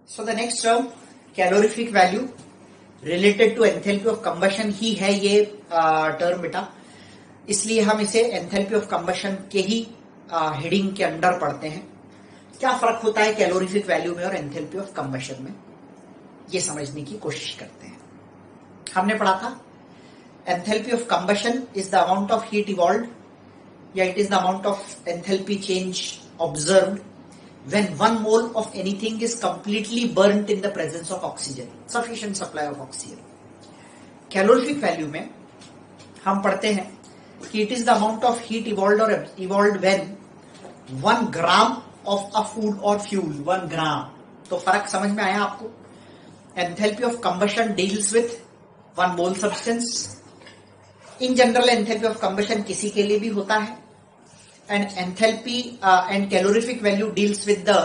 So the next term, calorific value related to enthalpy of combustion ही है ये term बेटा, इसलिए हम इसे एंथैल्पी ऑफ कंबशन के ही हेडिंग के अंडर पढ़ते हैं। क्या फर्क होता है कैलोरीफिक वैल्यू में और एंथैल्पी ऑफ कंबशन में, ये समझने की कोशिश करते हैं। हमने पढ़ा था enthalpy of combustion is the amount of heat evolved या it is the amount of enthalpy change observed when 1 mole of anything is completely burnt in the presence of oxygen, sufficient supply of oxygen. Calorific value में हम पढ़ते हैं कि it is the amount of heat evolved when 1 gram of a food or fuel, 1 gram. तो फर्क समझ में आया आपको? Enthalpy of combustion deals with 1 mole substance. In general enthalpy of combustion किसी के लिए भी होता है. And enthalpy and calorific value deals with the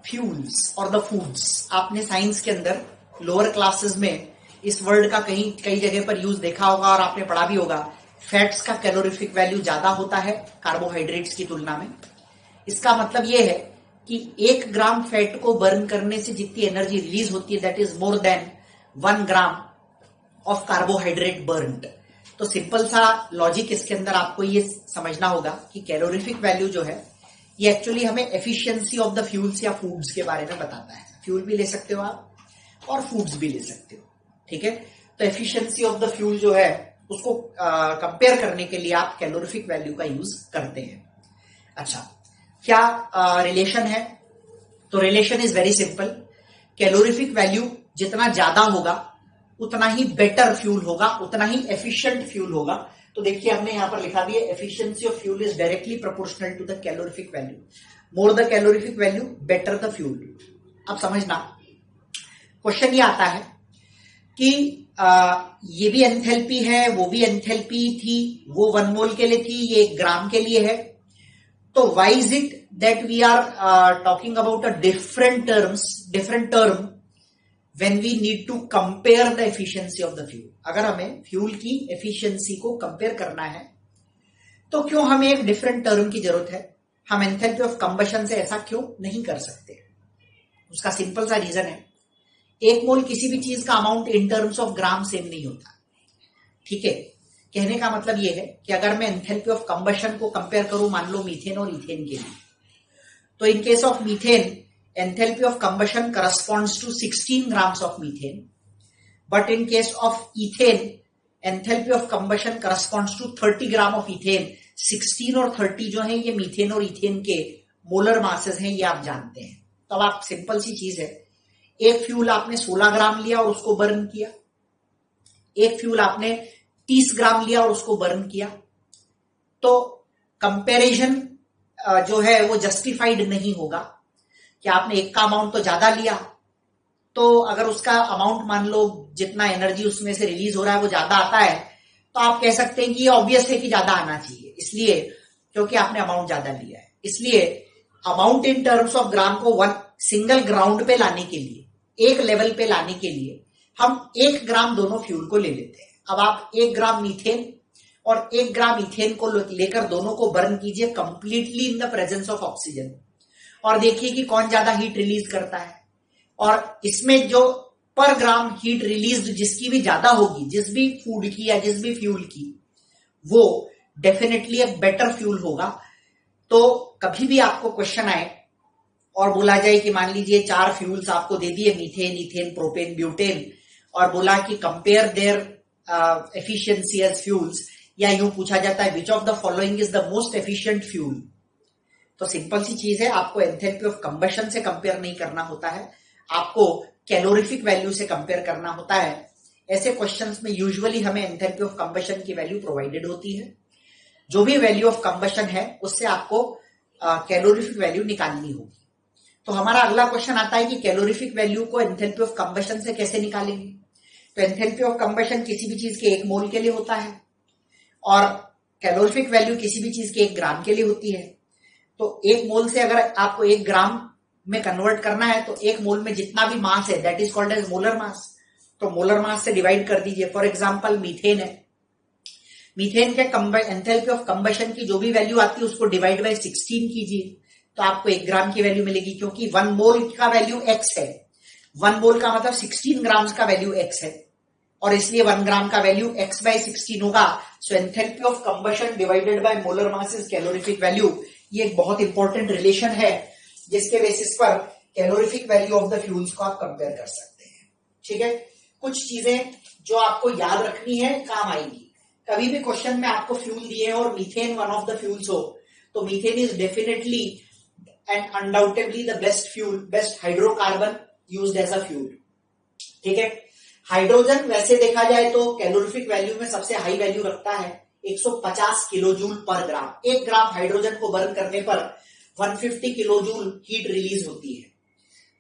fuels or the foods. आपने साइंस के अंदर लोअर क्लासेस में इस वर्ड का कई जगह पर यूज देखा होगा और आपने पढ़ा भी होगा। फैट्स का कैलोरीफिक वैल्यू ज्यादा होता है कार्बोहाइड्रेट्स की तुलना में। इसका मतलब यह है कि 1 ग्राम फैट को बर्न करने से जितनी एनर्जी रिलीज होती है that is more than 1 gram of carbohydrate burned. तो सिंपल सा लॉजिक इसके अंदर आपको ये समझना होगा कि कैलोरीफिक वैल्यू जो है ये एक्चुअली हमें एफिशिएंसी ऑफ द फ्यूल्स या फूड्स के बारे में बताता है। फ्यूल भी ले सकते हो आप और फूड्स भी ले सकते हो, ठीक है। तो एफिशिएंसी ऑफ द फ्यूल जो है उसको कंपेयर करने के लिए आप कैलोरीफिक वैल्यू का यूज करते हैं। अच्छा, क्या रिलेशन है? तो relation is very simple. Calorific value जितना ज्यादा होगा उतना ही बेटर फ्यूल होगा, उतना ही एफिशिएंट फ्यूल होगा। तो देखिए हमने यहां पर लिखा भी है efficiency of fuel is directly proportional to the calorific value. More the calorific value better the fuel. अब समझना, क्वेश्चन ये आता है कि ये भी एंथैल्पी है, वो भी एंथैल्पी थी, वो 1 मोल के लिए थी, ये 1 ग्राम के लिए है। तो why is it that we are talking about a different term when we need to compare the efficiency of the fuel? अगर हमें फ्यूल की एफिशिएंसी को कंपेयर करना है तो क्यों हमें एक डिफरेंट टर्म की जरूरत है? हम एंथैल्पी ऑफ कंबशन से ऐसा क्यों नहीं कर सकते? उसका सिंपल सा रीजन है, 1 मोल किसी भी चीज का amount in terms of gram same नहीं होता, ठीक है। कहने का मतलब यह है कि अगर मैं एंथैल्पी ऑफ कंबशन को कंपेयर करूं मान लो मीथेन और इथेन के लिए, तो in case of methane enthalpy of combustion corresponds to 16 grams of methane, but in case of ethane enthalpy of combustion corresponds to 30 gram of ethane। 16 और 30 जो है ये मीथेन और इथेन के मोलर मासेस हैं, ये आप जानते हैं। तो अब आप सिंपल सी चीज है, एक फ्यूल आपने 16 ग्राम लिया और उसको बर्न किया, एक फ्यूल आपने 30 ग्राम लिया और उसको बर्न किया, तो कंपैरिजन जो है वो जस्टिफाइड नहीं होगा कि आपने एक का अमाउंट तो ज्यादा लिया, तो अगर उसका अमाउंट मान लो जितना एनर्जी उसमें से रिलीज हो रहा है वो ज्यादा आता है, तो आप कह सकते हैं कि ये ऑब्वियस है कि ज्यादा आना चाहिए, इसलिए क्योंकि आपने अमाउंट ज्यादा लिया है। इसलिए amount in terms of gram को 1 सिंगल ग्राउंड पे लाने के लिए, एक लेवल पे लाने के लिए हम 1 ग्राम दोनों फ्यूल को ले लेते हैं। अब आप 1 ग्राम मीथेन और 1 ग्राम इथेन को लेकर दोनों को बर्न कीजिए completely in the presence of oxygen और देखिए कि कौन ज्यादा हीट रिलीज करता है। और इसमें जो पर ग्राम हीट रिलीज जिसकी भी ज्यादा होगी, जिस भी फूड की या जिस भी फ्यूल की, वो डेफिनेटली एक बेटर फ्यूल होगा। तो कभी भी आपको क्वेश्चन आए और बोला जाए कि मान लीजिए 4 फ्यूल्स आपको दे दिए, मीथेन, इथेन, प्रोपेन, ब्यूटेन, और बोला कि compare their efficiency as fuels, या यूं पूछा जाता है which of the following is the most efficient fuel, तो सिंपल सी चीज है, आपको एंथैल्पी ऑफ कंबशन से कंपेयर नहीं करना होता है, आपको कैलोरीफिक वैल्यू से कंपेयर करना होता है। ऐसे क्वेश्चंस में यूजुअली हमें एंथैल्पी ऑफ कंबशन की वैल्यू प्रोवाइडेड होती है। जो भी वैल्यू ऑफ कंबशन है उससे आपको कैलोरीफिक वैल्यू निकालनी होगी। तो हमारा अगला क्वेश्चन आता है कि कैलोरीफिक वैल्यू को एंथैल्पी ऑफ कंबशन से कैसे निकालेंगे? तो एंथैल्पी ऑफ कंबशन किसी भी चीज के 1 मोल के लिए होता है और कैलोरीफिक वैल्यू किसी भी चीज के 1 ग्राम के लिए होती है। तो 1 मोल से अगर आपको 1 ग्राम में कन्वर्ट करना है तो 1 मोल में जितना भी मास है that is called as molar mass. तो मोलर मास से डिवाइड कर दीजिए। फॉर एग्जांपल मीथेन है, मीथेन के एंथैल्पी ऑफ कंबशन की जो भी वैल्यू आती है उसको डिवाइड बाय 16 कीजिए तो आपको 1 ग्राम की वैल्यू मिलेगी, क्योंकि 1 मोल का वैल्यू x है। 1 मोल का मतलब 16 ग्राम्स का वैल्यू x है और इसलिए 1 ग्राम का वैल्यू x बाय 16 होगा। So enthalpy of combustion divided by molar mass is calorific value. ये एक बहुत इंपॉर्टेंट रिलेशन है जिसके बेसिस पर calorific value of the fuels को आप कंपेयर कर सकते हैं। ठीक है, कुछ चीजें जो आपको याद रखनी है, काम आएगी। कभी भी क्वेश्चन में आपको फ्यूल दिए और methane one of the fuels हो, तो methane is definitely and undoubtedly the best fuel, best hydrocarbon used as a fuel. ठीक है, हाइड्रोजन वैसे देखा जाए तो कैलोरीफिक वैल्यू में सबसे हाई वैल्यू रखता है 150 किलोजूल पर ग्राम। 1 ग्राम हाइड्रोजन को बर्न करने पर 150 किलोजूल हीट रिलीज होती है।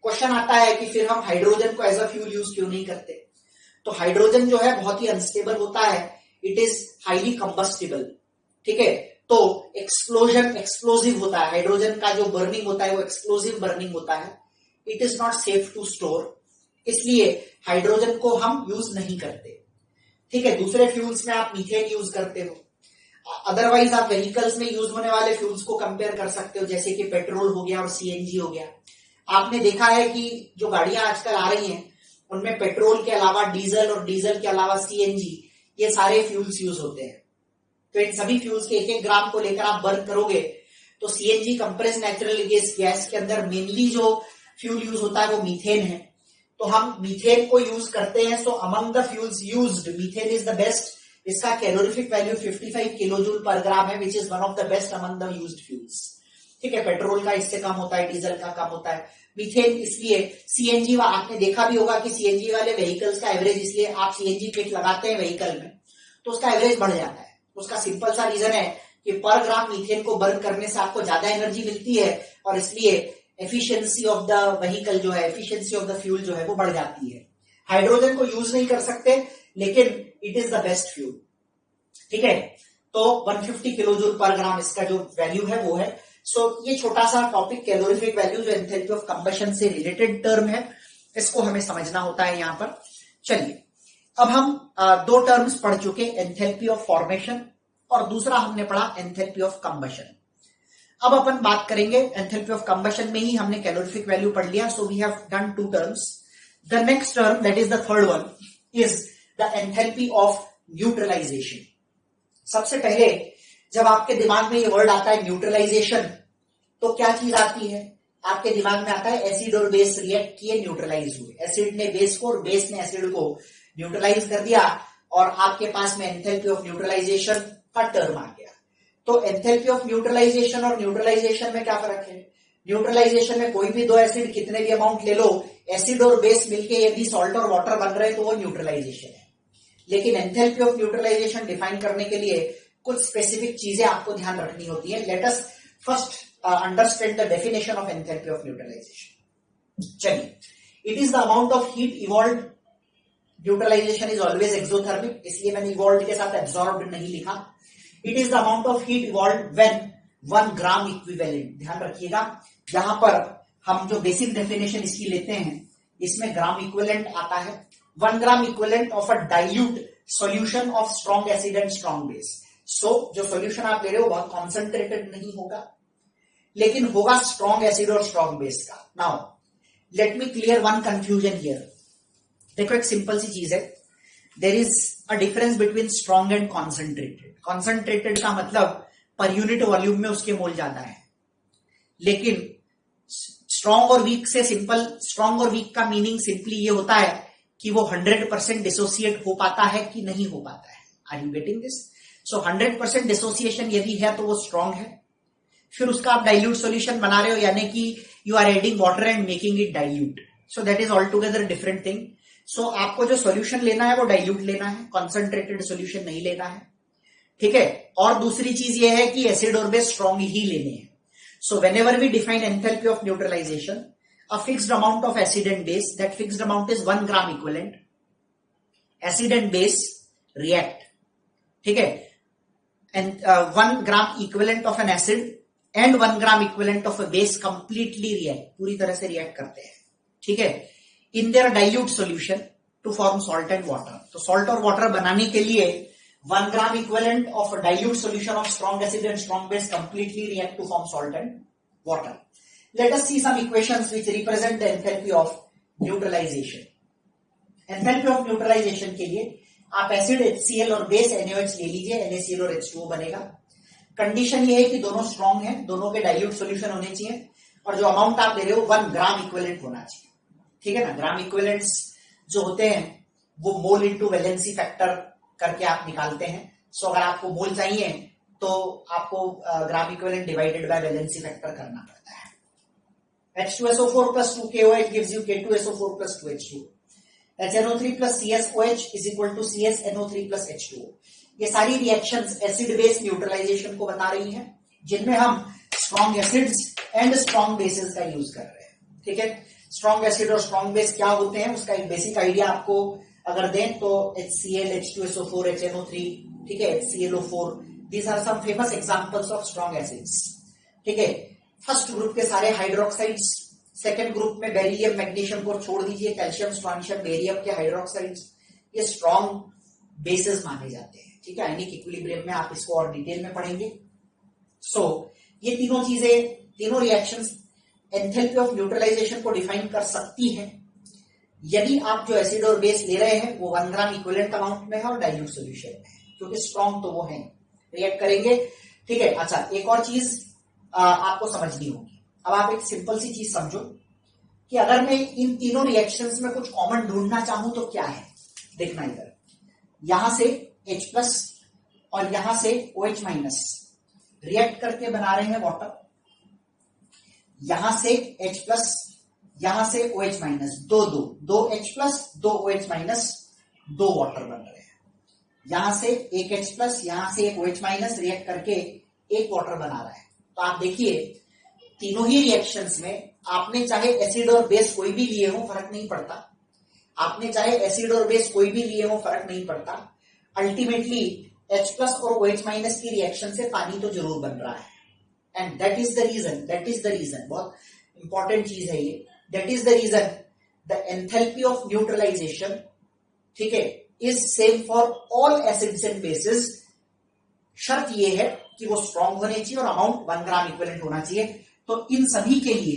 क्वेश्चन आता है कि फिर हम हाइड्रोजन को एज अ फ्यूल यूज क्यों नहीं करते? तो हाइड्रोजन जो है बहुत ही अनस्टेबल होता है, इट इज हाईली कंबस्टिबल। ठीक है, तो एक्सप्लोजिव होता है। हाइड्रोजन का जो बर्निंग होता है वो एक्सप्लोजिव बर्निंग होता है। It is not safe to store, इसलिए हाइड्रोजन को हम यूज नहीं करते। ठीक है, दूसरे फ्यूल्स में आप मीथेन यूज करते हो, अदरवाइज आप व्हीकल्स में यूज होने वाले फ्यूल्स को कंपेयर कर सकते हो, जैसे कि पेट्रोल हो गया और सीएनजी हो गया। आपने देखा है कि जो गाड़ियां आजकल आ रही हैं उनमें पेट्रोल के अलावा डीजल और डीजल के अलावा सीएनजी, ये सारे फ्यूल्स यूज होते हैं। तो इन सभी फ्यूल्स के 1-1 ग्राम को लेकर आप बर्न करोगे तो सीएनजी कंप्रेस्ड नेचुरल गैस के अंदर मेनली जो फ्यूल यूज होता है वो मीथेन है। तो हम मीथेन को यूज करते हैं। सो among the fuels used methane is the best. इसका कैलोरीफिक वैल्यू 55 किलोजूल पर ग्राम है, which is one of the best among the used fuels. ठीक है, पेट्रोल का इससे कम होता है, डीजल का कम होता है। मीथेन इसलिए सीएनजी, आपने देखा भी होगा कि सीएनजी वाले व्हीकल्स का एवरेज, इसलिए आप सीएनजी किट लगाते हैं व्हीकल में तो उसका एवरेज बढ़ जाता है। उसका सिंपल सा रीजन है कि पर ग्राम मीथेन को बर्न करने से आपको ज्यादा एनर्जी मिलती है और इसलिए एफिशिएंसी ऑफ द व्हीकल जो है, एफिशिएंसी ऑफ द फ्यूल जो है वो बढ़ जाती है। हाइड्रोजन को यूज नहीं कर सकते लेकिन it is the best fuel. ठीक है, तो 150 किलोजूल पर ग्राम इसका जो वैल्यू है वो है। सो ये छोटा सा टॉपिक कैलोरीफिक वैल्यू जो एंथैल्पी ऑफ कंबशन से रिलेटेड टर्म है, इसको हमें समझना होता है यहां पर। चलिए, अब हम 2 टर्म्स पढ़ चुके, एंथैल्पी ऑफ फॉर्मेशन और दूसरा हमने पढ़ा एंथैल्पी ऑफ कंबशन। अब अपन बात करेंगे एंथैल्पी ऑफ कंबशन में ही हमने कैलोरीफिक वैल्यू पढ़ लिया। So we have done 2 terms. The next term, that is the third one, is the enthalpy of neutralization. सबसे पहले जब आपके दिमाग में ये वर्ड आता है न्यूट्रलाइजेशन, तो क्या चीज आती है? आपके दिमाग में आता है एसिड और बेस रिएक्ट किए, न्यूट्रलाइज हुए। एसिड ने बेस को और बेस ने एसिड को न्यूट्रलाइज कर दिया और आपके पास में एंथैल्पी ऑफ न्यूट्रलाइजेशन का टर्म आ गया। तो एंथैल्पी ऑफ न्यूट्रलाइजेशन और न्यूट्रलाइजेशन में क्या फर्क है? न्यूट्रलाइजेशन में कोई भी 2 एसिड कितने भी अमाउंट ले लो, एसिड और बेस मिलके यदि सॉल्ट और वाटर बन रहे तो वो न्यूट्रलाइजेशन है। लेकिन एंथैल्पी ऑफ न्यूट्रलाइजेशन डिफाइन करने के लिए कुछ स्पेसिफिक चीजें आपको ध्यान रखनी होती है। Let us first understand the definition of enthalpy of neutralization. चलिए, it is the amount of heat evolve. Neutralization is always exothermic, इसलिए मैंने इवॉल्व के साथ एब्सॉर्ब्ड नहीं लिखा। It is the amount of heat evolve when 1 gram equivalent. ध्यान रखिएगा, यहां पर हम जो बेसिक डेफिनेशन इसकी लेते हैं इसमें ग्राम इक्विवेलेंट आता है। 1 gram equivalent of a dilute solution of strong acid and strong base. So जो सॉल्यूशन आप ले रहे हो बहुत कॉन्सेंट्रेटेड नहीं होगा, लेकिन होगा स्ट्रॉन्ग एसिड और स्ट्रॉन्ग बेस का। Now let me clear one confusion here. देखो, एक सिंपल सी चीज है, there is a difference between strong and concentrated. Concentrated का मतलब पर यूनिट वॉल्यूम में उसके मोल ज्यादा है, लेकिन स्ट्रॉन्ग और वीक से सिंपल, स्ट्रॉन्ग और वीक का मीनिंग सिंपली ये होता है कि वो 100% डिसोसिएट हो पाता है कि नहीं हो पाता है। Are you getting this? So 100% dissociation यदि है तो वो स्ट्रॉन्ग है। फिर उसका आप डाइल्यूट सॉल्यूशन बना रहे हो, यानी कि you are adding water and making it dilute. So that is all together different thing. So आपको जो सॉल्यूशन लेना है वो डाइल्यूट लेना है, कॉन्सेंट्रेटेड सॉल्यूशन नहीं लेना है। ठीक है, और दूसरी चीज ये है कि एसिड और बेस स्ट्रॉन्ग ही लेने हैं। So whenever we define enthalpy of neutralization, a fixed amount of acid and base, that fixed amount is 1 gram equivalent. Acid and base react, ठीक है, and 1 gram equivalent of an acid and 1 gram equivalent of a base completely react, पूरी तरह से react करते हैं। ठीक है, in their dilute solution to form salt and water। तो salt और water बनाने के लिए 1 gram equivalent of a dilute solution of strong acid and strong base completely react to form salt and water। Let us see some equations which represent the enthalpy of neutralization, enthalpy of neutralization के लिए आप acid HCl और base NaOH ले लीजिए, NaCl और H2O बनेगा। Condition ये है कि दोनों स्ट्रॉन्ग हैं, दोनों के डाइल्यूट सॉल्यूशन होने चाहिए और जो अमाउंट आप दे रहे हो 1 ग्राम इक्विवेलेंट होना चाहिए। ठीक है ना, ग्राम इक्विवेलेंट्स जो होते हैं वो मोल इनटू वैलेंसी फैक्टर करके आप निकालते हैं। सो अगर आपको मोल चाहिए तो आपको gram equivalent divided by valency factor करना पड़ता है। H2SO4 plus 2KOH gives you K2SO4 plus 2H2. HNO3 plus CSOH is equal to CSNO3 plus H2O. ये सारी रिएक्शंस एसिड बेस न्यूट्रलाइजेशन को बता रही हैं, जिनमें हम strong acids and strong bases का यूज कर रहे हैं। ठीक है, स्ट्रॉन्ग एसिड और स्ट्रॉन्ग बेस क्या होते हैं उसका एक बेसिक आइडिया आपको अगर दें तो HCl, H2SO4, HNO3, ठीक है, HClO4, these are some famous examples of strong acids. ठीक है, फर्स्ट ग्रुप के सारे हाइड्रोक्साइड्स, सेकेंड ग्रुप में बेरिलियम मैग्नीशियम को छोड़ दीजिए, कैल्शियम, स्ट्रोंशियम, बेरियम के हाइड्रोक्साइड्स, ये स्ट्रॉन्ग बेसिस माने जाते हैं। ठीक है, आयनिक इक्विलिब्रियम में आप इसको और डिटेल में पढ़ेंगे। सो ये तीनों चीजें, तीनों रिएक्शंस एंथैल्पी ऑफ न्यूट्रलाइजेशन को डिफाइन कर सकती हैं यदि आप जो एसिड और बेस ले रहे हैं वो 1 ग्राम इक्विवेलेंट अमाउंट में है और डाइल्यूट सॉल्यूशन में है, क्योंकि स्ट्रॉन्ग तो वो है, रिएक्ट करेंगे। ठीक है, अच्छा एक और चीज आपको समझनी होगी। अब आप एक सिंपल सी चीज समझो कि अगर मैं इन तीनों रिएक्शंस में कुछ कॉमन ढूंढना चाहूं तो क्या है। देखना इधर, यहां से H+ और यहां से OH- रिएक्ट करके बना रहे हैं वाटर, यहां से H+, यहां से OH-, दो H+, दो OH-, 2 वाटर बन रहे हैं। यहां से एक H+, यहां से एक OH- रिएक्ट करके एक वाटर बना रहा है। तो आप देखिए तीनों ही रिएक्शंस में आपने चाहे एसिड और बेस कोई भी लिए हो फर्क नहीं पड़ता, आपने चाहे एसिड और बेस कोई भी लिए हो फर्क नहीं पड़ता, अल्टीमेटली H+ और OH- की रिएक्शन से पानी तो जरूर बन रहा है। And that is the reason, बहुत इंपॉर्टेंट चीज है ये, that is the reason the enthalpy of neutralization, ठीक है, is same for all acids and bases. शर्त ये है कि वो स्ट्रॉन्ग होने चाहिए और अमाउंट 1 ग्राम इक्विवेलेंट होना चाहिए। तो इन सभी के लिए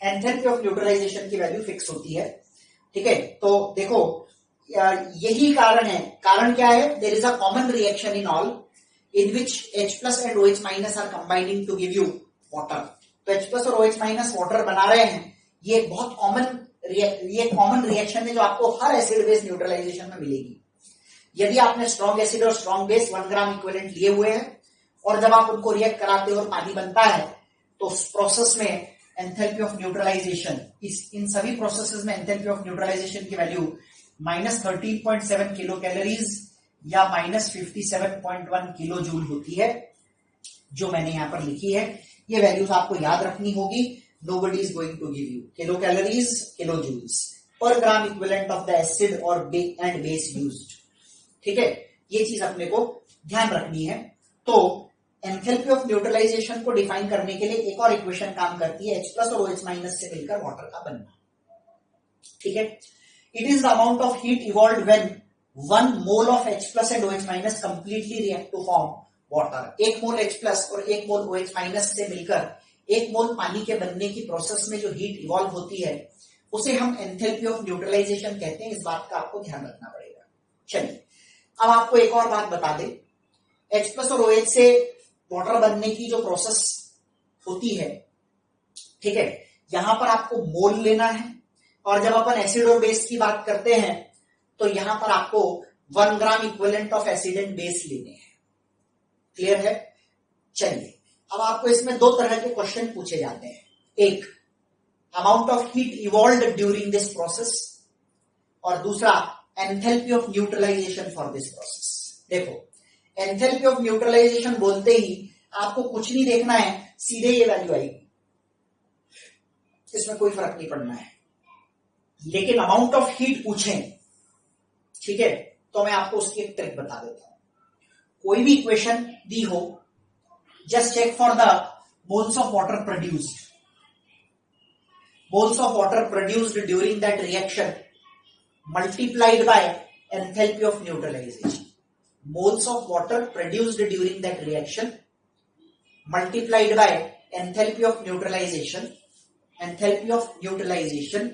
एंथैल्पी ऑफ न्यूट्रलाइजेशन की वैल्यू फिक्स होती है। ठीक है, तो देखो यही कारण है। कारण क्या है? There is a common reaction in all in which H+ and OH- are combining to give you water. तो H+ और OH- वाटर बना रहे हैं, ये बहुत कॉमन रिएक्शन है जो आपको हर एसिड बेस न्यूट्रलाइजेशन में मिलेगी। यदि आपने स्ट्रॉन्ग एसिड और स्ट्रॉन्ग बेस 1 ग्राम इक्विवेलेंट लिए हुए हैं और जब आप उनको रिएक्ट कराते हो और पानी बनता है तो उस प्रोसेस में एंथैल्पी ऑफ न्यूट्रलाइजेशन, इन सभी प्रोसेसेस में एंथैल्पी ऑफ न्यूट्रलाइजेशन की वैल्यू -13.7 किलो कैलोरीज या -57.1 किलो जूल होती है, जो मैंने यहां पर लिखी है। ये वैल्यूज आपको याद रखनी होगी। Nobody is going to give you kilo calories, kilo joules per gram equivalent of the acid और एंड बेस यूज्ड। ठीक है, ये चीज अपने को ध्यान रखनी है। तो एंथैल्पी ऑफ न्यूट्रलाइजेशन को डिफाइन करने के लिए एक और इक्वेशन काम करती है, H+ और OH- से मिलकर वाटर का बनना। ठीक है, it is the amount of heat evolved when 1 mole of H+ and OH- completely react to form water. 1 mole H+ और 1 मोल OH- से मिलकर 1 मोल पानी के बनने की प्रोसेस में जो हीट इवॉल्व होती है उसे हम एंथैल्पी ऑफ न्यूट्रलाइजेशन कहते हैं। इस बात का आपको ध्यान रखना पड़ेगा। चलिए, अब आपको एक और बात बता दें, H+ और OH से वाटर बनने की जो प्रोसेस होती है, ठीक है, यहां पर आपको मोल लेना है और जब अपन एसिड और बेस की बात करते हैं तो यहां पर आपको 1 gram equivalent of acid and base लेने हैं। क्लियर है? चलिए, अब आपको इसमें 2 तरह के क्वेश्चन पूछे जाते हैं। एक, amount of heat evolved during this process, और दूसरा, enthalpy of neutralization for this process. देखो, एंथैल्पी ऑफ न्यूट्रलाइजेशन बोलते ही आपको कुछ नहीं देखना है, सीधे ये वैल्यू आएगी, इसमें कोई फर्क नहीं पड़ना है। लेकिन अमाउंट ऑफ हीट पूछें, ठीक है, तो मैं आपको उसकी एक ट्रिक बता देता हूं। कोई भी इक्वेशन दी हो, just check for the moles of water produced, moles of water produced during that reaction multiplied by enthalpy of neutralization. Moles of water produced during that reaction multiplied by enthalpy of neutralization. Enthalpy of neutralization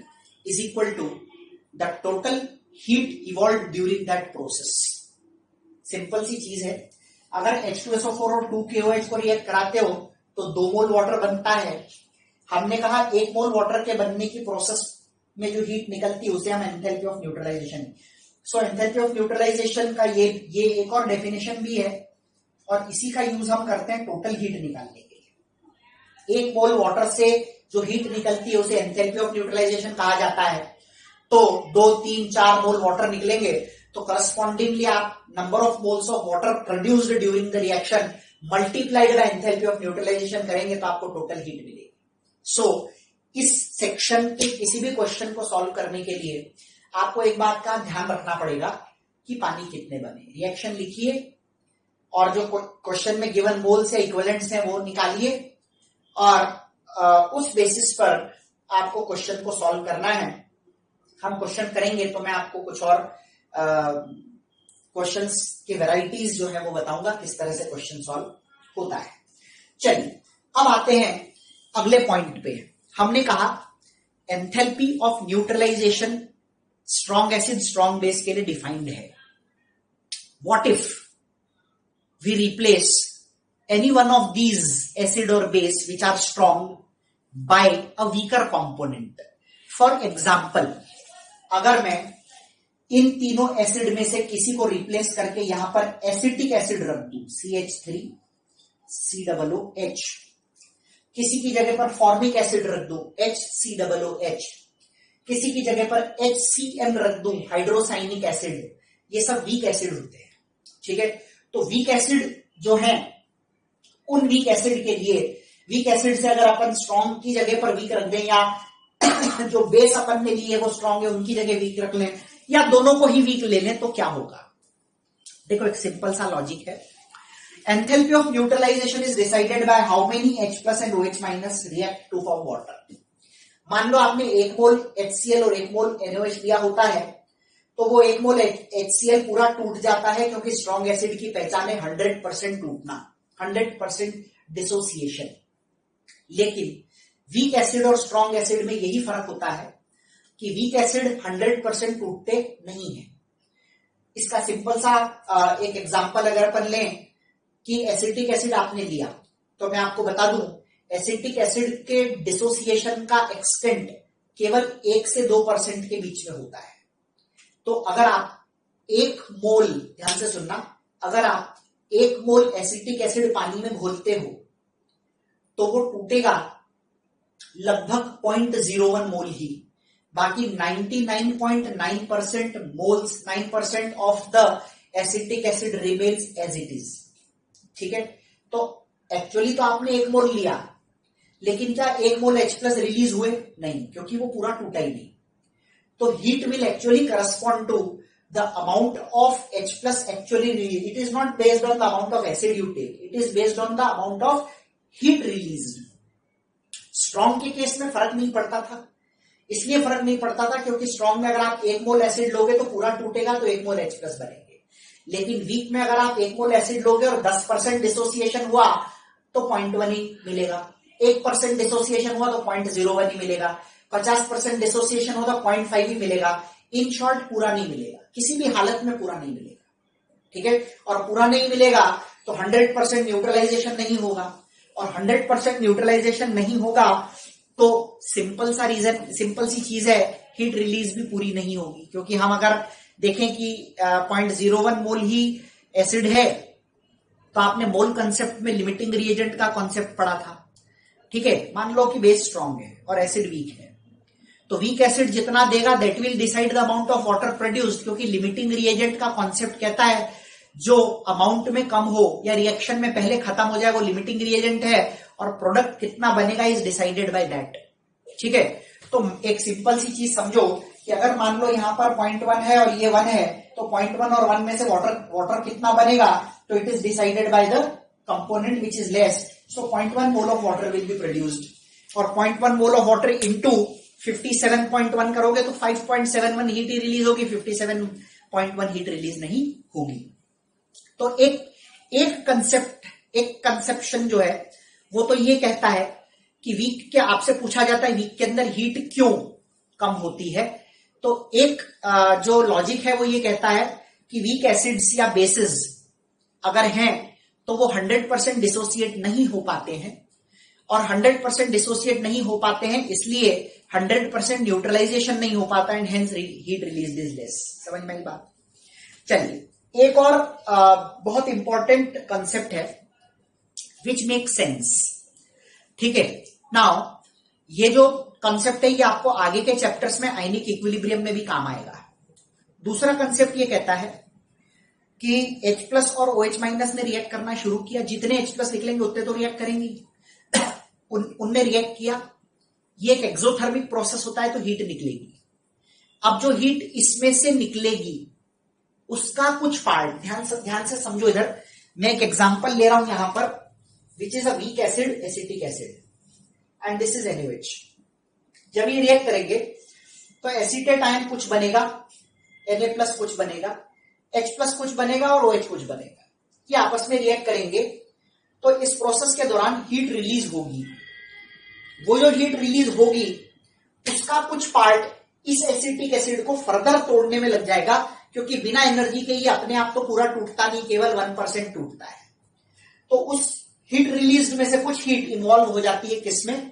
is equal to the total heat evolve during that process. Simple सी चीज है, अगर H2SO4 और 2KOH को react कराते हो तो 2 मोल water बनता है। हमने कहा 1 मोल वाटर के बनने की प्रोसेस में जो हीट निकलती है उसे हम enthalpy of neutralization. So enthalpy of neutralization का ये एक और डेफिनेशन भी है और इसी का यूज हम करते हैं टोटल हीट निकालने के लिए। 1 मोल वाटर से जो हीट निकलती है उसे एंथैल्पी ऑफ न्यूट्रलाइजेशन कहा जाता है। तो 2, 3, 4 मोल वाटर निकलेंगे तो करस्पॉन्डिंगली आप number of moles of water produced during the reaction multiplied by enthalpy of neutralization करेंगे तो आपको टोटल हीट मिलेगी। सो इस सेक्शन के किसी भी क्वेश्चन को सॉल्व करने के लिए आपको एक बात का ध्यान रखना पड़ेगा कि पानी कितने बने। रिएक्शन लिखिए और जो क्वेश्चन में गिवन मोल्स या इक्विवेलेंट्स हैं वो निकालिए और उस बेसिस पर आपको क्वेश्चन को सॉल्व करना है। हम क्वेश्चन करेंगे तो मैं आपको कुछ और क्वेश्चंस की वैरायटीज जो है वो बताऊंगा किस तरह से क्वेश्चन सॉल्व होता है। चलिए अब आते हैं अगले पॉइंट पे। हमने कहा enthalpy of neutralization strong acid strong base के लिए डिफाइंड है। What if we replace any one of these acid और base which are strong by a weaker component. For example, अगर मैं इन तीनों एसिड में से किसी को रिप्लेस करके यहां पर एसिटिक एसिड रख दूं, CH3 COOH, किसी की जगह पर फॉर्मिक एसिड रख दूं HCOOH, किसी की जगह पर HCl रख दूं हाइड्रोसाइनिक एसिड, ये सब वीक एसिड होते हैं। ठीक है, तो वीक एसिड जो है उन वीक एसिड के लिए, वीक एसिड से अगर अपन स्ट्रॉन्ग की जगह पर वीक रख दें या जो बेस अपन ने लिए वो स्ट्रॉन्ग है उनकी जगह वीक रख लें या दोनों को ही वीक ले लें तो क्या होगा। देखो एक सिंपल सा लॉजिक है। Enthalpy of neutralization is decided by how many H+ and OH- react to form water. मान लो आपने 1 मोल HCl और 1 मोल NaOH दिया होता है तो वो 1 मोल HCl पूरा टूट जाता है क्योंकि स्ट्रॉन्ग एसिड की पहचान है 100% टूटना, 100% डिसोसिएशन। लेकिन वीक एसिड और स्ट्रॉन्ग एसिड में यही फर्क होता है कि वीक एसिड 100% टूटते नहीं है। इसका सिंपल सा एक एग्जांपल अगर अपन लें कि एसिटिक एसिड आपने लिया तो मैं आपको बता दूं एसिटिक एसिड के डिसोसिएशन का एक्सटेंट केवल 1 से 2% के बीच में होता है। तो अगर आप 1 मोल, ध्यान से सुनना, अगर आप 1 मोल एसिटिक एसिड पानी में घोलते हो तो वो टूटेगा लगभग 0.01 मोल ही, बाकी 99.9% moles, 9% of the acetic acid remains as it is. ठीक है, तो एक्चुअली तो आपने 1 मोल लिया लेकिन क्या 1 मोल H+ रिलीज हुए? नहीं, क्योंकि वो पूरा टूटा ही नहीं। तो heat will actually correspond to the amount of H+ actually release. It is not based on the amount of acid you take, it is based on the amount of heat release. Strong के case में फर्क नहीं पड़ता था, इसलिए फर्क नहीं पड़ता था क्योंकि स्ट्रॉन्ग में अगर आप 1 मोल एसिड लोगे तो पूरा टूटेगा तो 1 मोल H+ बनेंगे। लेकिन वीक में अगर आप 1 मोल एसिड लोगे और 10% डिसोसिएशन हुआ तो 0.1 ही मिलेगा, 1% डिसोसिएशन हुआ तो 0.01 ही मिलेगा, 50% डिसोसिएशन हुआ तो 0.5 ही मिलेगा। इन शॉर्ट पूरा नहीं मिलेगा, किसी भी हालत में पूरा नहीं मिलेगा। ठीक है, और पूरा नहीं मिलेगा तो 100% न्यूट्रलाइजेशन नहीं होगा, और 100% न्यूट्रलाइजेशन नहीं होगा तो सिंपल सा रीजन, सिंपल सी चीज है, हीट रिलीज भी पूरी नहीं होगी। क्योंकि हम अगर देखें कि 0.01 मोल ही एसिड है तो आपने मोल कंसेप्ट में लिमिटिंग रिएजेंट का कॉन्सेप्ट पढ़ा था। ठीक है, मान लो कि बेस स्ट्रॉन्ग है और एसिड वीक है तो वीक एसिड जितना देगा that will decide the amount of water produced, क्योंकि लिमिटिंग रिएजेंट का कॉन्सेप्ट कहता है जो अमाउंट में कम हो या रिएक्शन में पहले खत्म हो जाए वो लिमिटिंग रिएजेंट है, और प्रोडक्ट कितना बनेगा इज डिसाइडेड बाय दैट। ठीक है, तो एक सिंपल सी चीज समझो कि अगर मान लो यहां पर 0.1 है और ये 1 है तो 0.1 और 1 में से वाटर कितना बनेगा, तो it is decided by the component which is less. So 0.1 mole of water will be produced, और 0.1 मोल ऑफ वाटर इंटू 57.1 करोगे तो 5.71 हीट ही रिलीज होगी, 57.1 हीट रिलीज नहीं होगी। तो एक कंसेप्ट, एक कंसेप्शन जो है वो तो ये कहता है कि वीक के, आपसे पूछा जाता है वीक के अंदर हीट क्यों, कम होती है। तो एक जो लॉजिक है वो ये कहता है कि वीक एसिड्स या बेसिस अगर हैं तो वो 100% डिसोसिएट नहीं हो पाते हैं, और 100% डिसोसिएट नहीं हो पाते हैं इसलिए 100% न्यूट्रलाइजेशन नहीं हो पाता and hence heat release is less. समझ में आई बात? चलिए एक और बहुत इंपॉर्टेंट कंसेप्ट है विच मेक सेंस। ठीक है, नाउ ये जो कंसेप्ट है ये आपको आगे के चैप्टर्स में आयनिक इक्विलिब्रियम में भी काम आएगा। दूसरा कंसेप्ट ये कहता है कि H+ और OH- ने रिएक्ट करना शुरू किया, जितने H+ निकलेंगे उतने तो रिएक्ट करेंगे, उनने रिएक्ट किया, ये एक एक्सोथर्मिक प्रोसेस होता है तो हीट निकलेगी। अब जो हीट इसमें से निकलेगी उसका कुछ पार्ट ध्यान से समझो। इधर मैं एक एग्जांपल ले रहा हूं यहां पर, which is a weak acid, acetic acid, and this is NaOH। जब ये रिएक्ट करेंगे तो एसीटेट आयन कुछ बनेगा, Na+ कुछ बनेगा, H+ कुछ बनेगा और OH कुछ बनेगा। ये आपस में रिएक्ट करेंगे तो इस प्रोसेस के दौरान हीट रिलीज होगी। वो जो हीट रिलीज होगी उसका कुछ पार्ट इस एसिटिक एसिड को फर्दर तोड़ने में लग जाएगा, क्योंकि बिना एनर्जी के ये अपने आप तो पूरा टूटता नहीं, केवल 1% टूटता है। तो उस हीट रिलीज में से कुछ हीट इन्वॉल्व हो जाती है किसमें,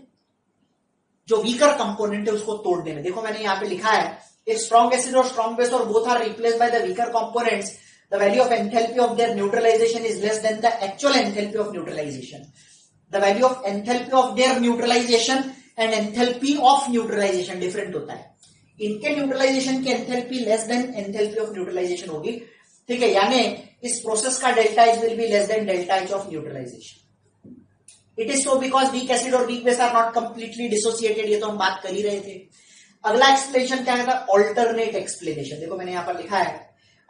जो वीकर कंपोनेंट है उसको तोड़ने में। देखो मैंने यहां पे लिखा है, if strong acid or strong base or both are replaced by the weaker components, the value of enthalpy of their neutralization is less than the actual enthalpy of neutralization. The value of enthalpy of their neutralization and enthalpy of neutralization different होता है। इनके neutralization की enthalpy less than enthalpy of neutralization होगी। ठीक है, यानी इस process का delta H will be less than delta H of neutralization. It is so because weak acid और weak base are not completely dissociated, ये तो हम बात कर ही रहे थे। अगला एक्सप्लेनेशन क्या है? Alternate explanation. देखो मैंने यहां पर लिखा है,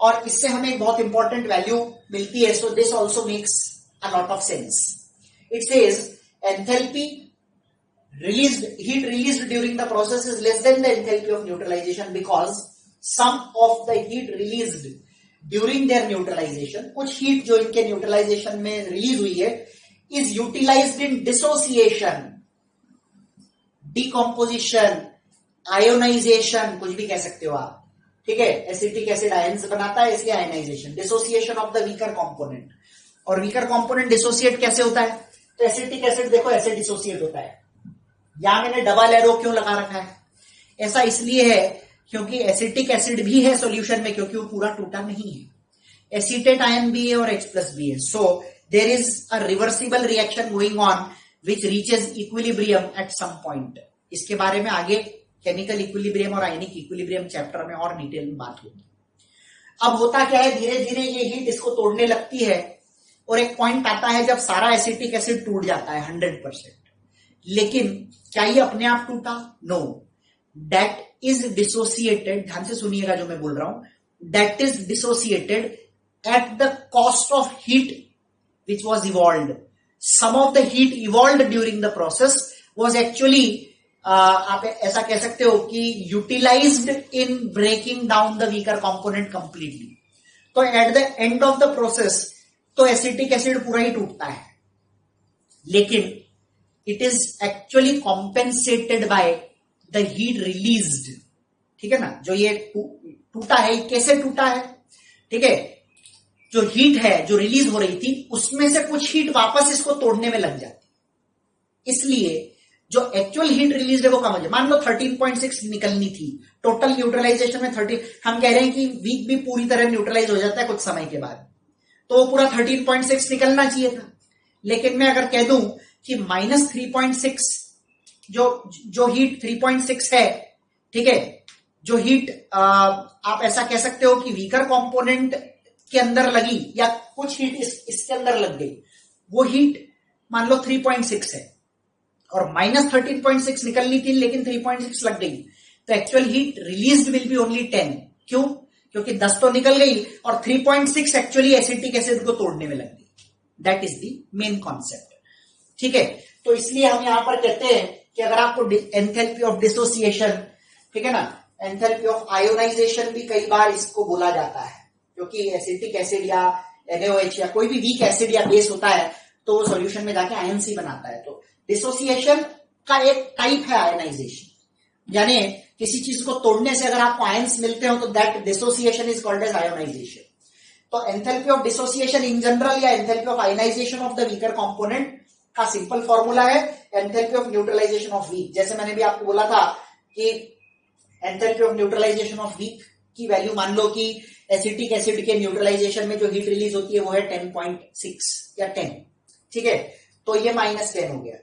और इससे हमें एक बहुत इंपॉर्टेंट वैल्यू मिलती है, so this also makes a lot of sense. It says enthalpy released, heat released during the process is less than the enthalpy of neutralization because some of the heat released during their neutralization, कुछ heat जो इनके neutralization में release हुई है, is utilized in dissociation, decomposition, ionization, कुछ भी कह सकते हो आप। ठीक है, एसिटिक एसिड आयंस बनाता है इसलिए ionization, dissociation of the weaker component. और वीकर कंपोनेंट डिसोसिएट कैसे होता है? तो एसिटिक एसिड देखो ऐसे डिसोसिएट होता है। यहां मैंने डबल एरो क्यों लगा रखा है? ऐसा इसलिए है क्योंकि एसिटिक एसिड भी है सॉल्यूशन में, क्योंकि वो पूरा टूटा नहीं है। एसीटेट आयन भी है और H+ भी है, so there is a reversible reaction going on which reaches equilibrium at some point. इसके बारे में आगे केमिकल इक्विलिब्रियम और आयनिक इक्विलिब्रियम चैप्टर में और डिटेल में बात होगी। अब होता क्या है, धीरे धीरे ये हीट इसको तोड़ने लगती है और एक पॉइंट आता है जब सारा एसिटिक एसिड टूट जाता है 100%। लेकिन क्या ये अपने आप टूटा? No, that is dissociated. ध्यान से सुनिएगा जो मैं बोल रहा हूं, that is dissociated at the cost of heat which was evolved. Some of the heat evolved during the process was actually, आप ऐसा कह सकते हो कि utilized in breaking down the weaker component completely. तो at the end of the process तो acetic acid पूरा ही टूटता है, लेकिन it is actually compensated by the heat released. ठीक है ना, जो ये टूटा है कैसे टूटा है? ठीक है, जो हीट है जो रिलीज हो रही थी उसमें से कुछ हीट वापस इसको तोड़ने में लग जाती, इसलिए जो एक्चुअल हीट रिलीज है वो कम हो जाए। मान लो 13.6 निकलनी थी, टोटल न्यूट्रलाइजेशन में 30, हम कह रहे हैं कि वीक भी पूरी तरह न्यूट्रलाइज हो जाता है कुछ समय के बाद, तो वो पूरा 13.6 निकलना चाहिए था। लेकिन मैं अगर कह दूं कि -3.6 जो हीट 3.6 है, ठीक है, जो हीट आप ऐसा कह सकते हो कि वीकर कंपोनेंट के अंदर लगी या कुछ हीट इसके अंदर लग गई, वो हीट मान लो 3.6 है और -13.6 निकलनी थी लेकिन 3.6 लग गई, तो actual heat released will be only 10। क्यों? क्योंकि 10 तो निकल गई और 3.6 एक्चुअली एसिटिक एसिड को तोड़ने में लग गई। That is the main concept. ठीक है, तो इसलिए हम यहां पर कहते हैं कि अगर आपको एंथैल्पी ऑफ डिसोसिएशन, ठीक है ना, एंथैल्पी ऑफ आयोनाइजेशन भी कई बार इसको बोला जाता है, क्योंकि एसिटिक एसिड या NaOH या कोई भी वीक एसिड या बेस होता है तो वो सॉल्यूशन में जाके आयन सी बनाता है। तो डिसोसिएशन का एक टाइप है आयनाइजेशन, यानी किसी चीज को तोड़ने से अगर आपको आयंस मिलते हो तो that dissociation is called as ionization. तो enthalpy of dissociation in general या enthalpy of ionization of the weaker component का सिंपल फॉर्मूला है enthalpy of neutralization of weak. जैसे मैंने भी आपको बोला था कि enthalpy of neutralization of weak की वैल्यू मान लो कि एसिटिक एसिड के न्यूट्रलाइजेशन में जो हीट रिलीज होती है वो है 10.6 या 10, ठीक है। तो ये -10 हो गया,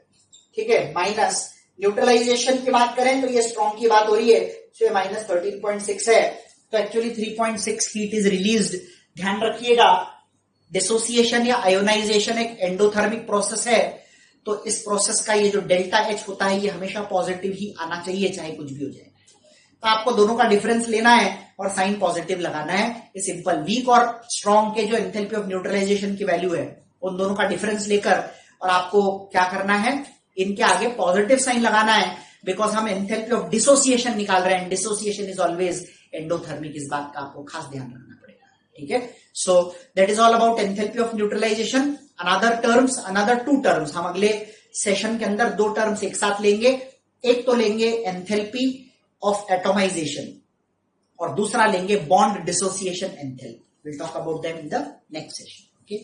ठीक है। माइनस न्यूट्रलाइजेशन की बात करें तो ये स्ट्रॉन्ग की बात हो रही है, तो ये -13.6 है। तो एक्चुअली 3.6 हीट इज रिलीज्ड। ध्यान रखिएगा डिसोसिएशन या आयोनाइजेशन एक एंडोथर्मिक प्रोसेस है, तो इस प्रोसेस का ये जो डेल्टा एच होता है ये हमेशा पॉजिटिव ही आना चाहिए चाहे कुछ भी हो जाए। तो आपको दोनों का डिफरेंस लेना है और साइन पॉजिटिव लगाना है। ये सिंपल। वीक और स्ट्रॉन्ग के जो एंथैल्पी ऑफ न्यूट्रलाइजेशन की वैल्यू है उन दोनों का डिफरेंस लेकर और आपको क्या करना है, इनके आगे पॉजिटिव साइन लगाना है, बिकॉज हम एंथैल्पी ऑफ डिसोसिएशन निकाल रहे हैं। डिसोसिएशन इज ऑलवेज एंडोथर्मिक, इस बात का आपको खास ध्यान रखना पड़ेगा, ठीक है। So that is all about enthalpy of neutralization. Another two terms हम अगले सेशन के अंदर 2 टर्म्स एक साथ लेंगे। एक तो लेंगे एंथैल्पी ऑफ एटोमाइजेशन और दूसरा लेंगे bond dissociation enthalpy. Will talk about them in the next session, okay.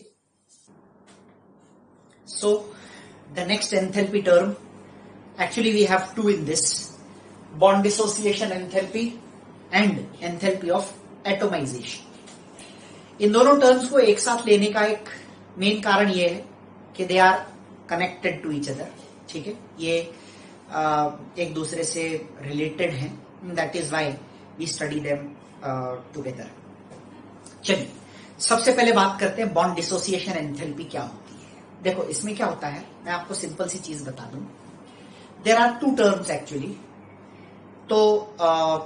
So the next enthalpy term, actually we have 2 in this, bond dissociation enthalpy and enthalpy of atomization. इन दोनों terms को एक साथ लेने का एक मेन कारण ये है कि they are connected to each other, ठीक है। ये एक दूसरे से रिलेटेड हैं, that is why we study them together. चलिए सबसे पहले बात करते हैं बॉन्ड डिसोसिएशन एंथैल्पी क्या होती है। देखो इसमें क्या होता है, मैं आपको सिंपल सी चीज बता दूं। There are 2 terms actually. तो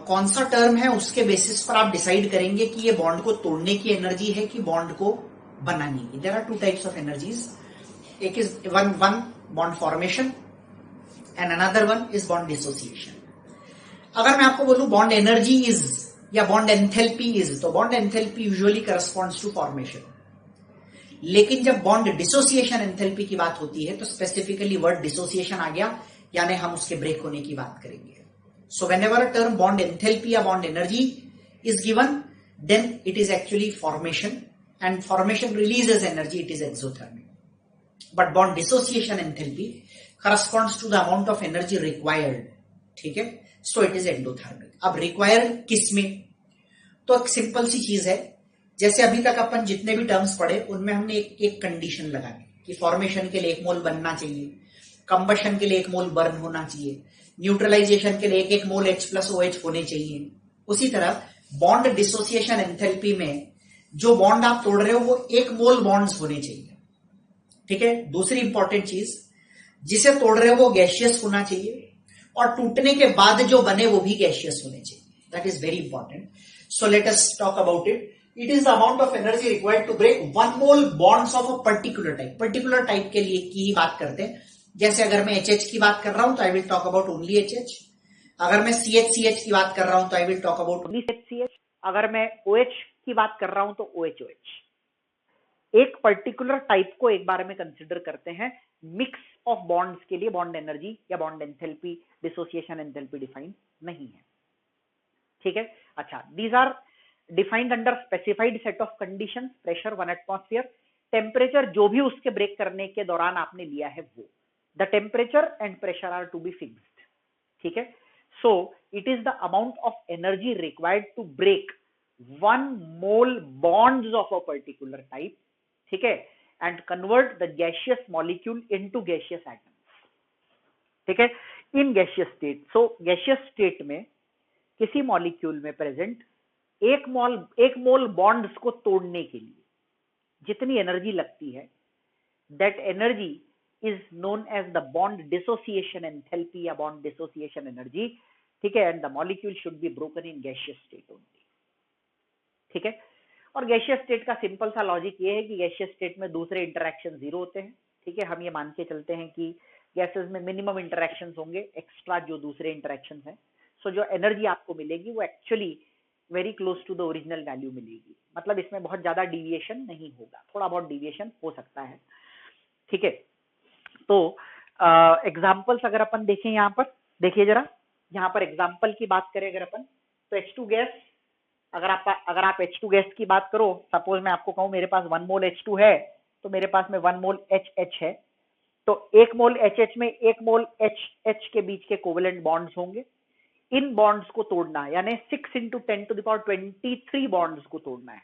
कौन सा टर्म है उसके बेसिस पर आप डिसाइड करेंगे कि ये बॉन्ड को तोड़ने की एनर्जी है कि बॉन्ड को बनाने की। There are 2 types of energies. एक is one bond formation and another one is bond dissociation. अगर मैं आपको बोलूं बॉन्ड एनर्जी इज या बॉन्ड एंथैल्पी इज, तो bond enthalpy usually corresponds to formation. लेकिन जब बॉन्ड डिसोसिएशन एंथैल्पी की बात होती है तो स्पेसिफिकली वर्ड डिसोसिएशन आ गया, यानी हम उसके ब्रेक होने की बात करेंगे। So whenever a term bond enthalpy या bond energy is given, then it is actually formation, and formation releases energy, it is exothermic. But bond dissociation enthalpy corresponds to the amount of energy required, ठीक है। So it is endothermic. अब required किसमें, तो एक simple सी चीज है। जैसे अभी तक अपन जितने भी टर्म्स पढ़े उनमें हमने एक कंडीशन लगाई कि फॉर्मेशन के लिए 1 मोल बनना चाहिए, कंबशन के लिए 1 मोल बर्न होना चाहिए, न्यूट्रलाइजेशन के लिए 1 मोल H+OH होने चाहिए। उसी तरह बॉन्ड डिसोसिएशन एंथैल्पी में जो बॉन्ड आप तोड़ रहे हो वो 1 मोल बॉन्ड्स होने चाहिए, ठीक है। दूसरी इंपॉर्टेंट चीज, जिसे तोड़ रहे हो वो गैसियस होना चाहिए और टूटने के बाद जो बने वो भी गैसियस होने चाहिए। That is very important. So let us talk about it. It is the amount of energy required to break 1 mole bonds of a particular type. Particular type के लिए की ही बात करते हैं। जैसे अगर मैं HH की बात कर रहा हूं तो I will talk about only HH। अगर मैं CH की बात कर रहा हूं तो I will talk about only CH। अगर मैं OH की बात कर रहा हूं तो OH। एक पर्टिकुलर टाइप को एक बार में कंसिडर करते हैं। मिक्स ऑफ बॉन्ड्स के लिए बॉन्ड एनर्जी या bond enthalpy, dissociation enthalpy define नहीं है, ठीक है। अच्छा, these are defined under specified set of conditions. Pressure 1 atmosphere, temperature जो भी उसके ब्रेक करने के दौरान आपने लिया है वो, the temperature and pressure are to be fixed, ठीक है। So it is the amount of energy required to break 1 mole bonds of a particular type, ठीक है, and convert the gaseous molecule into gaseous atoms, ठीक है, in gaseous state. So gaseous state में किसी molecule में present 1 mole bonds को तोड़ने के लिए जितनी एनर्जी लगती है, that energy is known as the bond dissociation enthalpy या बॉन्ड डिसोसिएशन एनर्जी, ठीक है। And the molecule should be broken in gaseous state only, ठीक है। और गैसियस स्टेट का सिंपल सा लॉजिक ये है कि गैसियस स्टेट में दूसरे इंटरैक्शन 0 होते हैं, ठीक है। हम ये मान के चलते हैं कि गैसेस में मिनिमम इंटरैक्शन होंगे एक्स्ट्रा जो दूसरे इंटरैक्शन है। सो जो एनर्जी आपको मिलेगी वो actually very close to the original value मिलेगी। मतलब इसमें बहुत ज्यादा डिविएशन नहीं होगा, थोड़ा बहुत डिविएशन हो सकता है, ठीक है। तो एग्जांपल्स अगर अपन देखें, यहां पर देखिए जरा, यहाँ पर एग्जाम्पल की बात करें अगर अपन, तो H2 गैस, अगर आप H2 गैस की बात करो, सपोज मैं आपको कहूँ मेरे पास 1 मोल H2 है, तो मेरे पास में 1 मोल HH है, तो 1 मोल HH में 1 मोल HH के बीच के कोवेलेंट बॉन्ड्स होंगे। इन बॉन्ड्स को तोड़ना है, यानी 6 इंटू 10⁻23 बॉन्ड्स को तोड़ना है,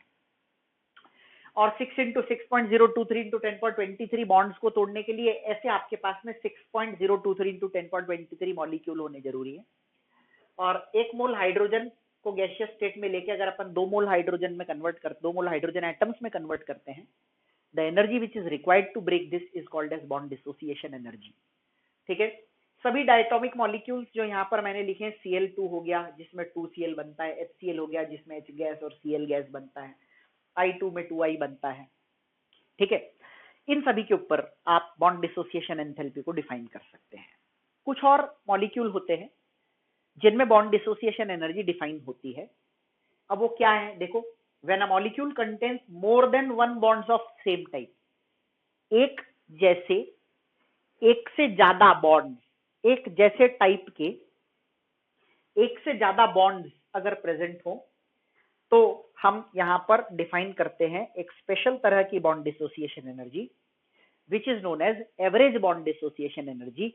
और 6 इंटू 6.023 इंटू 10⁻23 बॉन्ड्स को तोड़ने के लिए ऐसे आपके पास में 6.023 इंटू 10⁻23 मॉलिक्यूल होने जरूरी है। और 1 मोल हाइड्रोजन को गैसियस स्टेट में लेके अगर अपन 2 मोल हाइड्रोजन में कन्वर्ट करते, 2 मोल हाइड्रोजन एटम्स में कन्वर्ट करते हैं, the energy which is required to break this is called as bond dissociation energy. ठीक है, सभी डायटोमिक मॉलिक्यूल्स जो यहाँ पर मैंने लिखे हैं, Cl2 हो गया जिसमें 2Cl बनता है, HCl हो गया जिसमें H गैस और Cl गैस बनता है, I2 में 2I बनता है। ठीक है, इन सभी के ऊपर आप बॉन्ड डिसोसिएशन एंथैल्पी को डिफाइन कर सकते हैं। कुछ और मॉलिक्यूल होते हैं जिनमें बॉन्ड डिसोसिएशन एनर्जी डिफाइन होती है। अब वो क्या है, देखो, when a molecule contains more then 1 bonds of same type, एक जैसे, एक से ज्यादा बॉन्ड, एक जैसे टाइप के एक से ज्यादा बॉन्ड्स अगर प्रेजेंट हो, तो हम यहां पर डिफाइन करते हैं एक स्पेशल तरह की bond dissociation energy which is known as average bond dissociation energy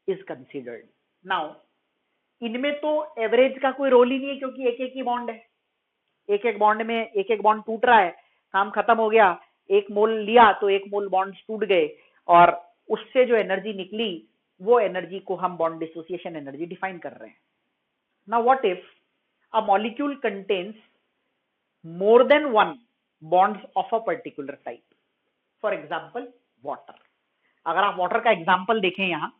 is considered. Now इनमें तो एवरेज का कोई रोल ही नहीं है, क्योंकि एक एक ही बॉन्ड है, एक एक बॉन्ड में एक एक बॉन्ड टूट रहा है, काम खत्म हो गया, 1 मोल लिया तो 1 मोल बॉन्ड टूट गए, और उससे जो एनर्जी निकली वो एनर्जी को हम बॉन्ड डिसोसिएशन एनर्जी डिफाइन कर रहे हैं। Now what if a molecule contains more then 1 bonds of a particular type, for example water. अगर आप वाटर का एग्जांपल देखें यहाँ,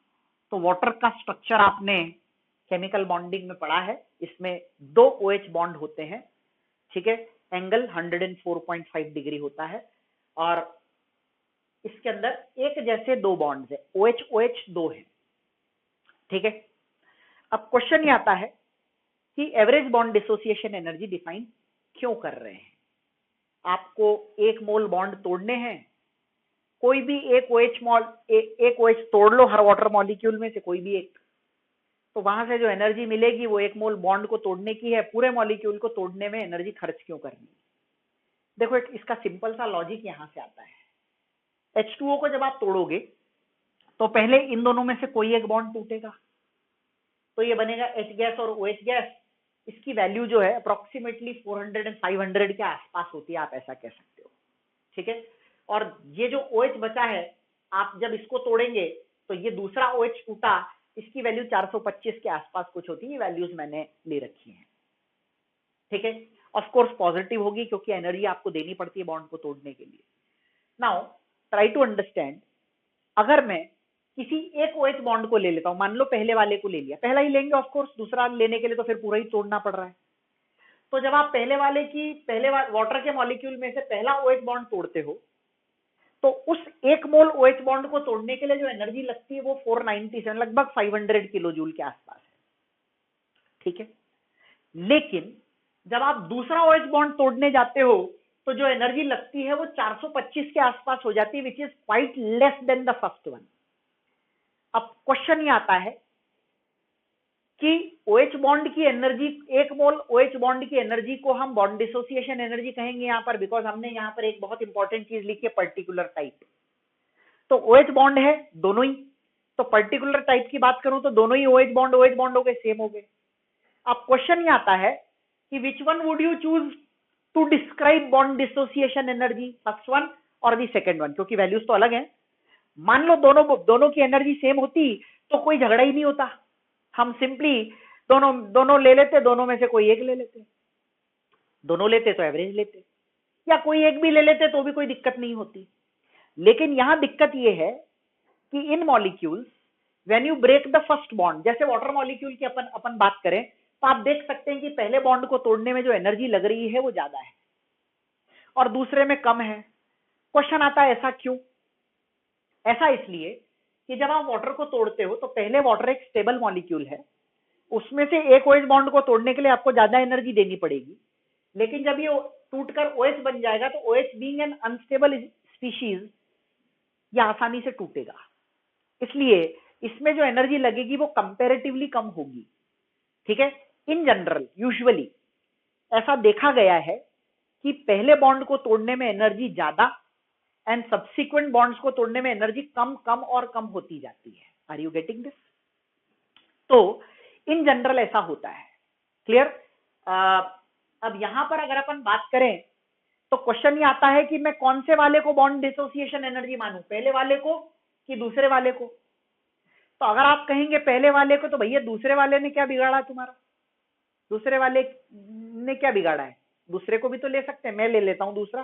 तो वाटर का स्ट्रक्चर आपने केमिकल बॉन्डिंग में पढ़ा है, इसमें 2 OH बॉन्ड होते हैं। ठीक है, एंगल 104.5 डिग्री होता है, और इसके अंदर एक जैसे 2 बॉन्ड्स है, OH OH 2 है। ठीक है, अब क्वेश्चन ये आता है कि average bond dissociation energy define क्यों कर रहे हैं। आपको 1 मोल बॉन्ड तोड़ने हैं, कोई भी एक OH तोड़ लो हर वाटर मॉलिक्यूल में से कोई भी एक, तो वहां से जो एनर्जी मिलेगी वो 1 मोल बॉन्ड को तोड़ने की है, पूरे मॉलिक्यूल को तोड़ने में एनर्जी खर्च क्यों करनी। देखो, इसका सिंपल सा लॉजिक यहां से आता है। H2O को जब आप तोड़ोगे तो पहले इन दोनों में से कोई एक बॉन्ड टूटेगा, तो ये बनेगा H गैस और OH गैस। इसकी वैल्यू जो है अप्रोक्सीमेटली 400 और 500 के आसपास होती है, आप ऐसा कह सकते हो। ठीक है, और ये जो OH बचा है, आप जब इसको तोड़ेंगे तो ये दूसरा OH टूटा, इसकी वैल्यू 425 के आसपास कुछ होती है, ये वैल्यूज मैंने ले रखी हैं। ठीक है, ऑफ कोर्स पॉजिटिव होगी क्योंकि एनर्जी आपको देनी पड़ती है बॉन्ड को तोड़ने के लिए। नाउ ट्राई टू अंडरस्टैंड, अगर मैं किसी एक OH बॉन्ड को ले लेता हूं, मान लो पहले वाले को ले लिया, पहला ही लेंगे ऑफ कोर्स, दूसरा लेने के लिए तो फिर पूरा ही तोड़ना पड़ रहा है। तो जब आप पहले वाटर के मॉलिक्यूल में से पहला OH बॉन्ड तोड़ते हो, तो उस 1 मोल OH बॉन्ड को तोड़ने के लिए जो एनर्जी लगती है वो 497, लगभग 500 किलो जूल के आसपास है। ठीक है, लेकिन जब आप दूसरा OH बॉन्ड तोड़ने जाते हो तो जो एनर्जी लगती है वो 425 के आसपास हो जाती है, which is quite less than the first one. अब क्वेश्चन ये आता है कि OH बॉन्ड की एनर्जी, 1 मोल OH बॉन्ड की एनर्जी को हम बॉन्ड डिसोसिएशन एनर्जी कहेंगे यहाँ पर, बिकॉज हमने यहाँ पर एक बहुत इंपॉर्टेंट चीज लिखी है, पर्टिकुलर टाइप। तो OH बॉन्ड है दोनों ही, तो पर्टिकुलर टाइप की बात करूं तो दोनों ही OH बॉन्ड हो गए, सेम हो गए। अब क्वेश्चन ये आता है कि which one would you choose to describe bond dissociation energy, first one और दी सेकेंड वन, क्योंकि वैल्यूज तो अलग है। मान लो दोनों की एनर्जी सेम होती तो कोई झगड़ा ही नहीं होता, हम सिंपली दोनों ले लेते, दोनों में से कोई एक ले लेते, दोनों लेते तो एवरेज लेते, या कोई एक भी ले लेते तो भी कोई दिक्कत नहीं होती। लेकिन यहां दिक्कत यह है कि इन molecules when you break the first bond, जैसे वाटर मॉलिक्यूल की अपन बात करें, तो आप देख सकते हैं कि पहले बॉन्ड को तोड़ने में जो एनर्जी लग रही है वो ज्यादा है और दूसरे में कम है। क्वेश्चन आता है ऐसा क्यों? ऐसा इसलिए कि जब आप वाटर को तोड़ते हो तो पहले वाटर एक स्टेबल मॉलिक्यूल है, उसमें से एक OH बॉन्ड को तोड़ने के लिए आपको ज्यादा एनर्जी देनी पड़ेगी, लेकिन जब ये टूटकर OH बन जाएगा तो OH being an unstable species, ये आसानी से टूटेगा, इसलिए इसमें जो एनर्जी लगेगी वो कंपैरेटिवली कम होगी। ठीक है। इन जनरल यूजुअली ऐसा देखा गया है कि पहले बॉन्ड को तोड़ने में एनर्जी ज्यादा एंड सब्सिक्वेंट बॉन्ड्स को तोड़ने में एनर्जी कम कम और कम होती जाती है। Are you getting this? तो इन जनरल ऐसा होता है। क्लियर? अब यहां पर अगर अपन बात करें तो क्वेश्चन ये आता है कि मैं कौन से वाले को बॉन्ड डिसोसिएशन एनर्जी मानूं, पहले वाले को कि दूसरे वाले को? तो अगर आप कहेंगे पहले वाले को, तो भैया दूसरे वाले ने क्या बिगाड़ा तुम्हारा? दूसरे वाले ने क्या बिगाड़ा है? दूसरे को भी तो ले सकते हैं, मैं ले लेता हूं दूसरा।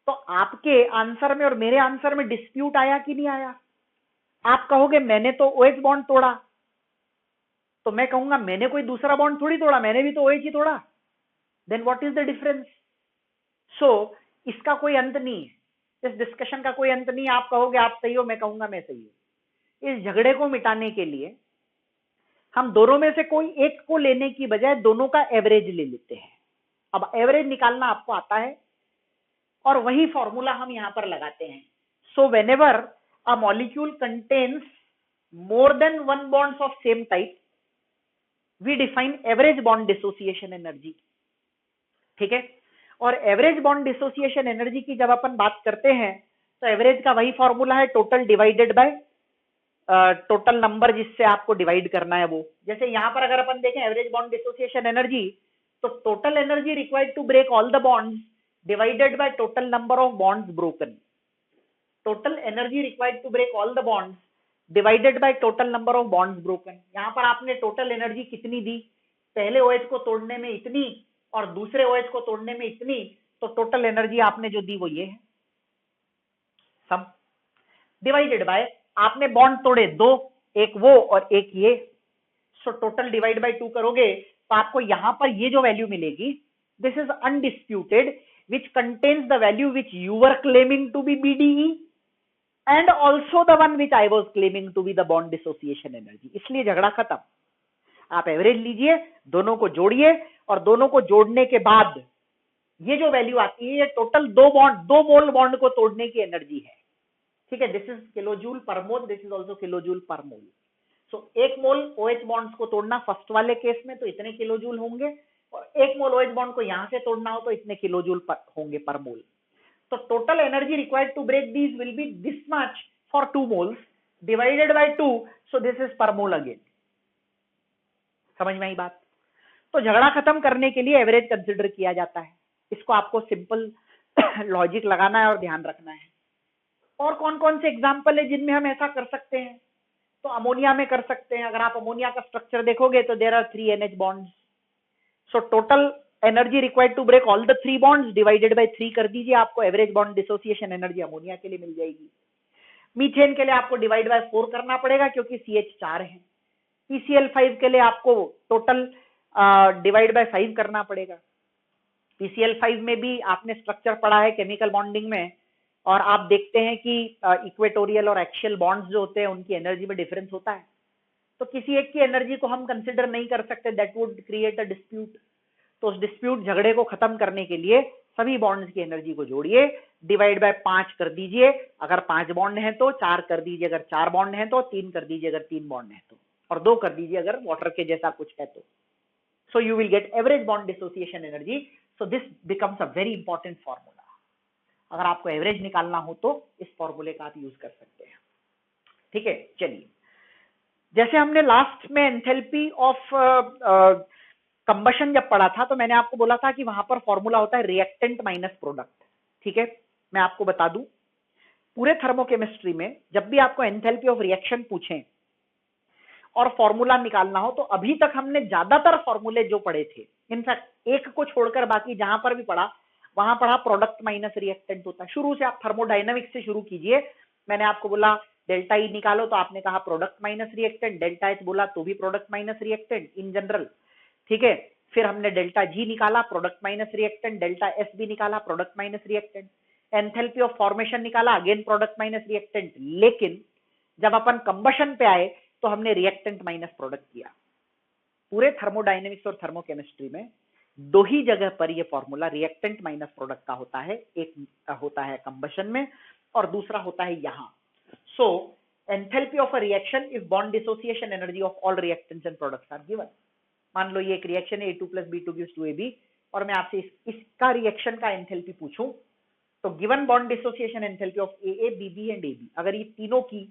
तो आपके आंसर में और मेरे आंसर में डिस्प्यूट आया कि नहीं आया? आप कहोगे मैंने तो OH बॉन्ड तोड़ा, तो मैं कहूंगा मैंने कोई दूसरा बॉन्ड थोड़ी तोड़ा, मैंने भी तो OH ही तोड़ा। Then what is the difference? So इसका कोई अंत नहीं है, इस डिस्कशन का कोई अंत नहीं। आप कहोगे आप सही हो, मैं कहूंगा मैं सही हूं। इस झगड़े को मिटाने के लिए हम दोनों में से कोई एक को लेने की बजाय दोनों का एवरेज ले लेते हैं। अब एवरेज निकालना आपको आता है और वही फॉर्मूला हम यहां पर लगाते हैं। So whenever a molecule contains more than one bonds of same type, we define average bond dissociation energy. ठीक है। और एवरेज बॉन्ड डिसोसिएशन एनर्जी की जब अपन बात करते हैं तो एवरेज का वही फॉर्मूला है, total divided by total number जिससे आपको डिवाइड करना है वो। जैसे यहां पर अगर अपन देखें एवरेज बॉन्ड डिसोसिएशन एनर्जी, तो total energy required to break all the bonds divided by total number of bonds broken. Total energy required to break all the bonds divided by total number of bonds broken. यहां पर आपने total energy कितनी दी, पहले OH को तोड़ने में इतनी और दूसरे OH को तोड़ने में इतनी, तो टोटल एनर्जी आपने जो दी वो ये है, सम डिवाइडेड बाय आपने बॉन्ड तोड़े दो, एक वो और एक ये। सो टोटल डिवाइड बाय 2 करोगे तो आपको यहां पर ये जो वैल्यू मिलेगी, this is undisputed, which contains the value which you were claiming to be BDE and also the one which I was claiming to be the bond dissociation energy. इसलिए झगड़ा खत्म। आप एवरेज लीजिए, दोनों को जोड़िए और दोनों को जोड़ने के बाद ये जो वैल्यू आती है, ये टोटल दो मोल बॉन्ड को तोड़ने की एनर्जी है। ठीक है। दिस इज किलोजूल पर मोल, दिस इज ऑल्सो किलोजूल पर मोल। सो एक मोल OH बॉन्ड्स को तोड़ना फर्स्ट वाले केस में तो इतने किलोजूल होंगे, और एक मोल OH बॉन्ड को यहां से तोड़ना हो तो इतने किलोजूल होंगे पर मोल। तो total energy required to break these will be this much for 2 moles divided by 2, so this is per mole again. समझ में आई बात? तो झगड़ा खत्म करने के लिए एवरेज कंसिडर किया जाता है। इसको आपको सिंपल लॉजिक लगाना है और ध्यान रखना है। और कौन कौन से एग्जाम्पल है जिनमें हम ऐसा कर सकते हैं? तो अमोनिया में कर सकते हैं। अगर आप अमोनिया का स्ट्रक्चर देखोगे तो there are 3 NH bonds. So total energy required to break all the 3 bonds divided by 3 कर दीजिए, आपको average bond dissociation energy ammonia के लिए मिल जाएगी। मीथेन के लिए आपको डिवाइड बाय 4 करना पड़ेगा क्योंकि CH 4 है। PCl5 के लिए आपको टोटल डिवाइड बाय 5 करना पड़ेगा। PCl5 में भी आपने स्ट्रक्चर पढ़ा है केमिकल बॉन्डिंग में, और आप देखते हैं कि इक्वेटोरियल और एक्सियल बॉन्ड्स जो होते हैं उनकी एनर्जी में डिफरेंस होता है। तो किसी एक की एनर्जी को हम कंसिडर नहीं कर सकते, that would create a dispute. तो उस डिस्प्यूट झगड़े को खत्म करने के लिए सभी बॉन्ड्स की एनर्जी को जोड़िए, डिवाइड बाय 5 कर दीजिए, अगर 5 बॉन्ड हैं तो 4 कर दीजिए, अगर 4 बॉन्ड हैं तो 3 कर दीजिए, अगर 3 बॉन्ड हैं तो, और 2 कर दीजिए अगर वाटर के जैसा कुछ है तो। So you will get average bond dissociation energy. So this becomes a very important formula. अगर आपको एवरेज निकालना हो तो इस फॉर्मूले का आप यूज कर सकते हैं। ठीक है। चलिए, जैसे हमने लास्ट में एंथैल्पी ऑफ कंबशन जब पढ़ा था तो मैंने आपको बोला था कि वहां पर फॉर्मूला होता है रिएक्टेंट माइनस प्रोडक्ट। ठीक है। मैं आपको बता दूं, पूरे थर्मोकेमिस्ट्री में जब भी आपको एंथैल्पी ऑफ रिएक्शन पूछें और फॉर्मूला निकालना हो तो अभी तक हमने ज्यादातर फॉर्मूले जो पढ़े थे, इनफैक्ट एक को छोड़कर बाकी जहां पर भी पढ़ा वहां पढ़ा प्रोडक्ट माइनस रिएक्टेंट होता है। शुरू से आप थर्मोडायनामिक्स से शुरू कीजिए। मैंने आपको बोला डेल्टा ई निकालो तो आपने कहा product minus reactant, delta H बोला तो भी product minus reactant in general. ठीक है। फिर हमने डेल्टा जी निकाला product minus reactant, delta S भी निकाला product minus reactant, enthalpy of formation निकाला अगेन प्रोडक्ट माइनस रिएक्टेंट। लेकिन जब अपन कंबशन पे आए तो हमने रिएक्टेंट माइनस प्रोडक्ट किया। पूरे थर्मोडायनेमिक्स और थर्मोकेमिस्ट्री में 2 ही जगह पर यह फॉर्मूला रिएक्टेंट माइनस प्रोडक्ट का होता है, एक होता है कंबशन में और दूसरा होता है यहां। So enthalpy of a reaction if bond dissociation energy of all reactants and products are given. मान लो ये एक रिएक्शन है A2 + B2 गिव्स 2AB और मैं आपसे इसका रिएक्शन का एंथैल्पी पूछूं तो given bond dissociation enthalpy of AA, BB and AB, अगर ये तीनों की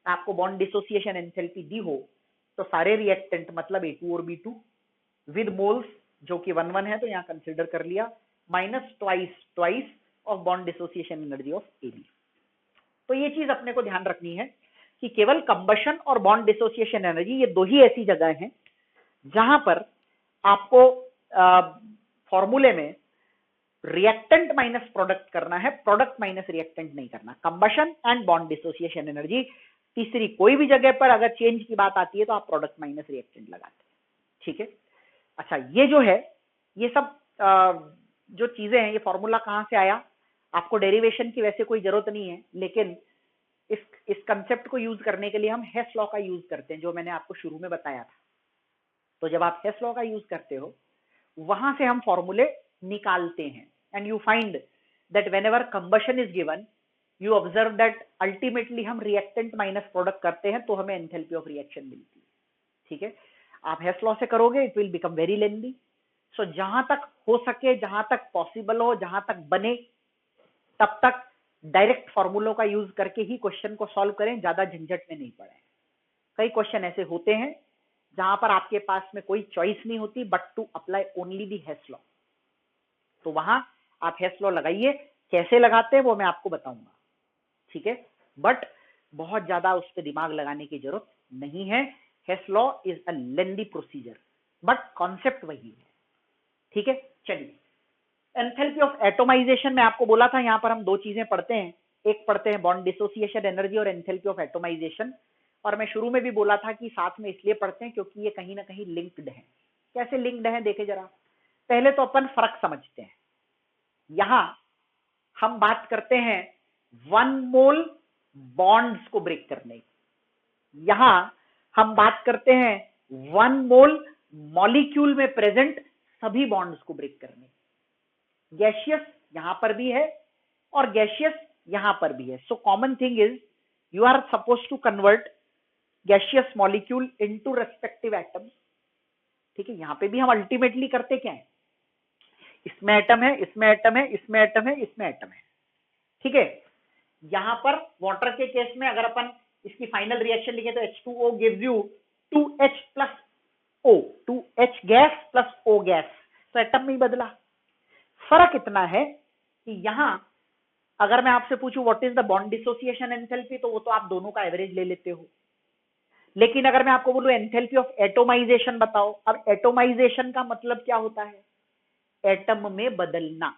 आपको बॉन्ड डिसोसिएशन एंथैल्पी दी हो तो सारे रिएक्टेंट मतलब A2 और B2 विद मोल्स जो कि 1 1 है तो यहाँ कंसिडर कर लिया, minus twice of bond dissociation energy of AB। तो ये चीज अपने को ध्यान रखनी है कि केवल कंबशन और बॉन्ड डिसोसिएशन एनर्जी ये दो ही ऐसी जगह हैं जहां पर आपको फॉर्मूले में रिएक्टेंट माइनस प्रोडक्ट करना है, प्रोडक्ट माइनस रिएक्टेंट नहीं करना। Combustion and bond dissociation energy, तीसरी कोई भी जगह पर अगर चेंज की बात आती है तो आप प्रोडक्ट माइनस रिएक्टेंट लगाते हैं, ठीक है। अच्छा, ये जो है ये सब जो चीजें हैं, ये फॉर्मूला कहां से आया, आपको डेरिवेशन की वैसे कोई जरूरत नहीं है, लेकिन इस कंसेप्ट को यूज करने के लिए हम हेस लॉ का यूज करते हैं, जो मैंने आपको शुरू में बताया था। तो जब आप हेस लॉ का यूज करते हो वहां से हम फॉर्मूले निकालते हैं and you find that whenever combustion is given you observe that ultimately हम रिएक्टेंट माइनस प्रोडक्ट करते हैं तो हमें एंथैल्पी ऑफ रिएक्शन मिलती है, ठीक है। आप हेस लॉ से करोगे it will become very lengthy. So जहां तक हो सके, जहां तक पॉसिबल हो, जहां तक बने, तब तक डायरेक्ट फॉर्मूलों का यूज करके ही क्वेश्चन को सॉल्व करें, ज्यादा झंझट में नहीं पड़े। कई क्वेश्चन ऐसे होते हैं जहां पर आपके पास में कोई चॉइस नहीं होती but to apply only the Hess law, तो वहां आप हेस लॉ लगाइए। कैसे लगाते हैं वो मैं आपको बताऊंगा, ठीक है, बट बहुत ज्यादा उस पर दिमाग लगाने की जरूरत नहीं है। Hess law is a lengthy procedure but concept वही है, ठीक है। चलिए, एंथैल्पी ऑफ एटोमाइजेशन में आपको बोला था यहां पर हम दो चीजें पढ़ते हैं, एक पढ़ते हैं बॉन्ड डिसोसिएशन एनर्जी और एंथैल्पी ऑफ एटोमाइजेशन। और मैं शुरू में भी बोला था कि साथ में इसलिए पढ़ते हैं क्योंकि ये कहीं ना कहीं लिंक्ड है। कैसे लिंक्ड है देखे जरा। पहले तो अपन फर्क समझते हैं। यहां हम बात करते हैं 1 मोल बॉन्ड्स को ब्रेक करने की, यहां हम बात करते हैं 1 मोल मॉलिक्यूल में प्रेजेंट सभी बॉन्ड्स को ब्रेक करने की। गैसियस यहां पर भी है और गैसियस यहां पर भी है। So common thing is you are suppose to convert gaseous molecule into respective atoms, ठीक है। यहां पे भी हम अल्टीमेटली करते क्या है, इसमें एटम है, इसमें एटम है, इसमें एटम है, इसमें एटम है, ठीक है। यहां पर वाटर के केस में अगर अपन इसकी फाइनल रिएक्शन लिखे तो H2O gives you 2H plus O, 2H gas plus O gas, तो एटम में ही बदला। फर्क इतना है कि यहां अगर मैं आपसे पूछूं what is the bond dissociation enthalpy तो वो तो आप दोनों का एवरेज ले लेते हो, लेकिन अगर मैं आपको बोलूं एंथैल्पी ऑफ एटोमाइजेशन बताओ, अब एटोमाइजेशन का मतलब क्या होता है, एटम में बदलना।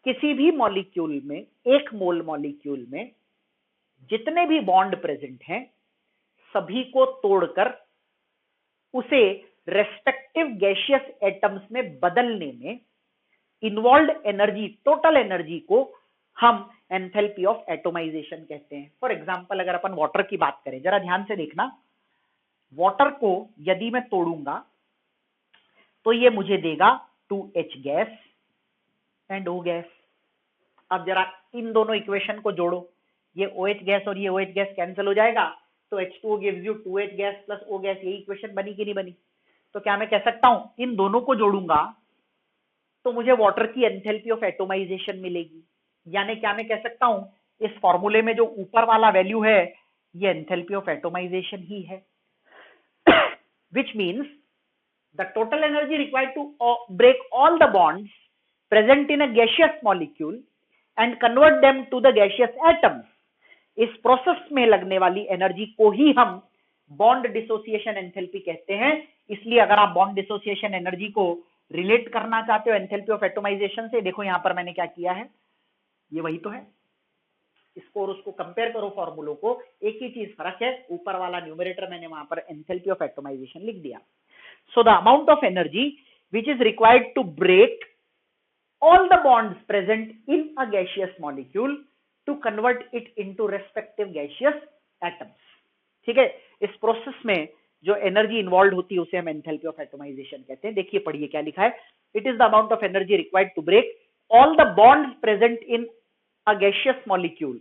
किसी भी मॉलिक्यूल में, एक मोल मॉलिक्यूल में जितने भी बॉन्ड प्रेजेंट हैं सभी को तोड़कर उसे रेस्पेक्टिव गैसियस एटम्स में बदलने में इन्वॉल्व एनर्जी, टोटल एनर्जी को हम एंथैल्पी ऑफ एटोमाइजेशन कहते हैं। फॉर एग्जांपल अगर अपन वाटर की बात करें, जरा ध्यान से देखना, वाटर को यदि मैं तोड़ूंगा तो ये मुझे देगा 2H gas and O gas. अब जरा इन दोनों इक्वेशन को जोड़ो, ये OH गैस और ये OH गैस कैंसिल हो जाएगा तो H2O gives you 2H gas plus O gas, यही इक्वेशन बनी कि नहीं बनी। तो क्या मैं कह सकता हूं इन दोनों को जोड़ूंगा तो मुझे वाटर की एंथैल्पी ऑफ एटोमाइजेशन मिलेगी, यानी क्या मैं कह सकता हूं इस फॉर्मूले में जो ऊपर वाला वैल्यू है ये एंथैल्पी ऑफ एटोमाइजेशन ही है, which means the total energy required to break all the bonds present in a gaseous molecule and convert them to the gaseous atoms, इस प्रोसेस में लगने वाली एनर्जी को ही हम बॉन्ड डिसोसिएशन एंथैल्पी कहते हैं। इसलिए अगर आप बॉन्ड डिसोसिएशन एनर्जी को रिलेट करना चाहते हो एंथैल्पी ऑफ एटोमाइजेशन से, देखो यहां पर मैंने क्या किया है, ये वही तो है, इसको और उसको कंपेयर करो फॉर्मूलों को, एक ही चीज फर्क है, ऊपर वाला न्यूमरेटर मैंने वहां पर एंथैल्पी ऑफ एटोमाइजेशन लिख दिया। So the amount of energy which is required to break all the bonds present in a gaseous molecule to convert it into respective gaseous atoms, ठीक है। इस प्रोसेस में जो एनर्जी इन्वॉल्व होती है उसे हम एंथैल्पी ऑफ एटोमाइजेशन कहते हैं। देखिए पढ़िए क्या लिखा है, it is the amount of energy required to break all the bonds present in a gaseous molecule,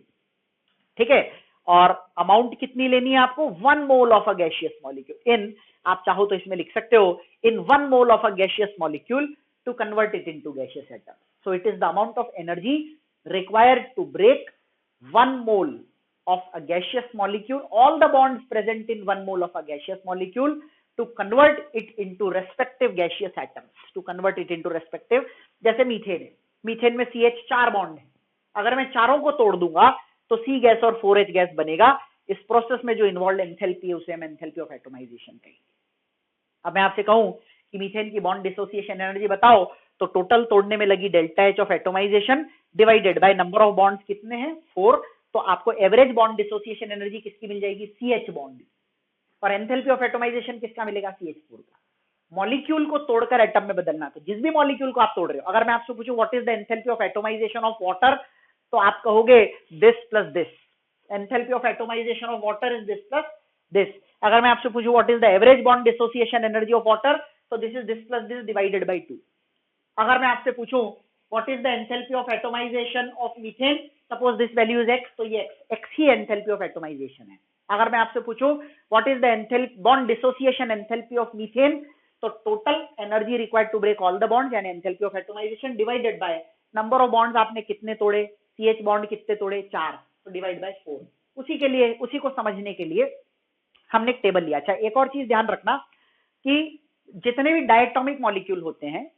ठीक है। और अमाउंट कितनी लेनी है आपको, 1 mole of a gaseous molecule in, आप चाहो तो इसमें लिख सकते हो in 1 mole of a gaseous molecule to convert it into gaseous atom. So it is the amount of energy required to break 1 mole of a gaseous molecule, all the bonds present in 1 mole of a gaseous molecule, to convert it into respective gaseous atoms, to convert it into respective. जैसे methane है, methane में CH 4 bond है, अगर मैं चारों को तोड़ दूंगा तो C गैस और 4H गैस बनेगा. इस प्रोसेस में जो इन्वॉल्व एंथैल्पी है उसे हम एंथैल्पी ऑफ एटोमाइजेशन कहेंगे. अब मैं आपसे कहूं कि मीथेन की बॉन्ड डिसोसिएशन एनर्जी बताओ, तो टोटल तोड़ने में लगी delta H of atomization divided by number of bonds कितने हैं, 4. तो आपको एवरेज बॉन्ड डिसोसिएशन एनर्जी किसकी मिल जाएगी, CH बॉन्ड. और एंथैल्पी ऑफ एटोमाइजेशन किसका मिलेगा, CH4 का. मॉलिक्यूल को तोड़कर एटम में बदलना, तो जिस भी मॉलिक्यूल को आप तोड़ रहे हो, अगर मैं आपसे पूछूं what is the enthalpy of atomization of water, तो आप कहोगे this plus this. Enthalpy of atomization of water is this plus this. अगर मैं आपसे पूछूं what is the average bond dissociation energy of water, तो this is this plus this divided by 2. अगर मैं आपसे पूछूं what is the enthalpy of atomization of methane, suppose this value is x, तो ये x he enthalpy of atomization है. अगर मैं आपसे पूछूं what is the enthalpy bond dissociation enthalpy of methane, तो total energy required to break all the bonds यानी enthalpy of atomization divided by number of bonds आपने कितने तोड़े, CH बॉन्ड कितने तोड़े, 4, तो डिवाइड बाय 4. उसी के लिए, उसी को समझने के लिए हमने एक टेबल लिया. अच्छा, एक और चीज ध्यान रखना कि जितने भी डायटोमिक मॉलिक्यूल होते हैं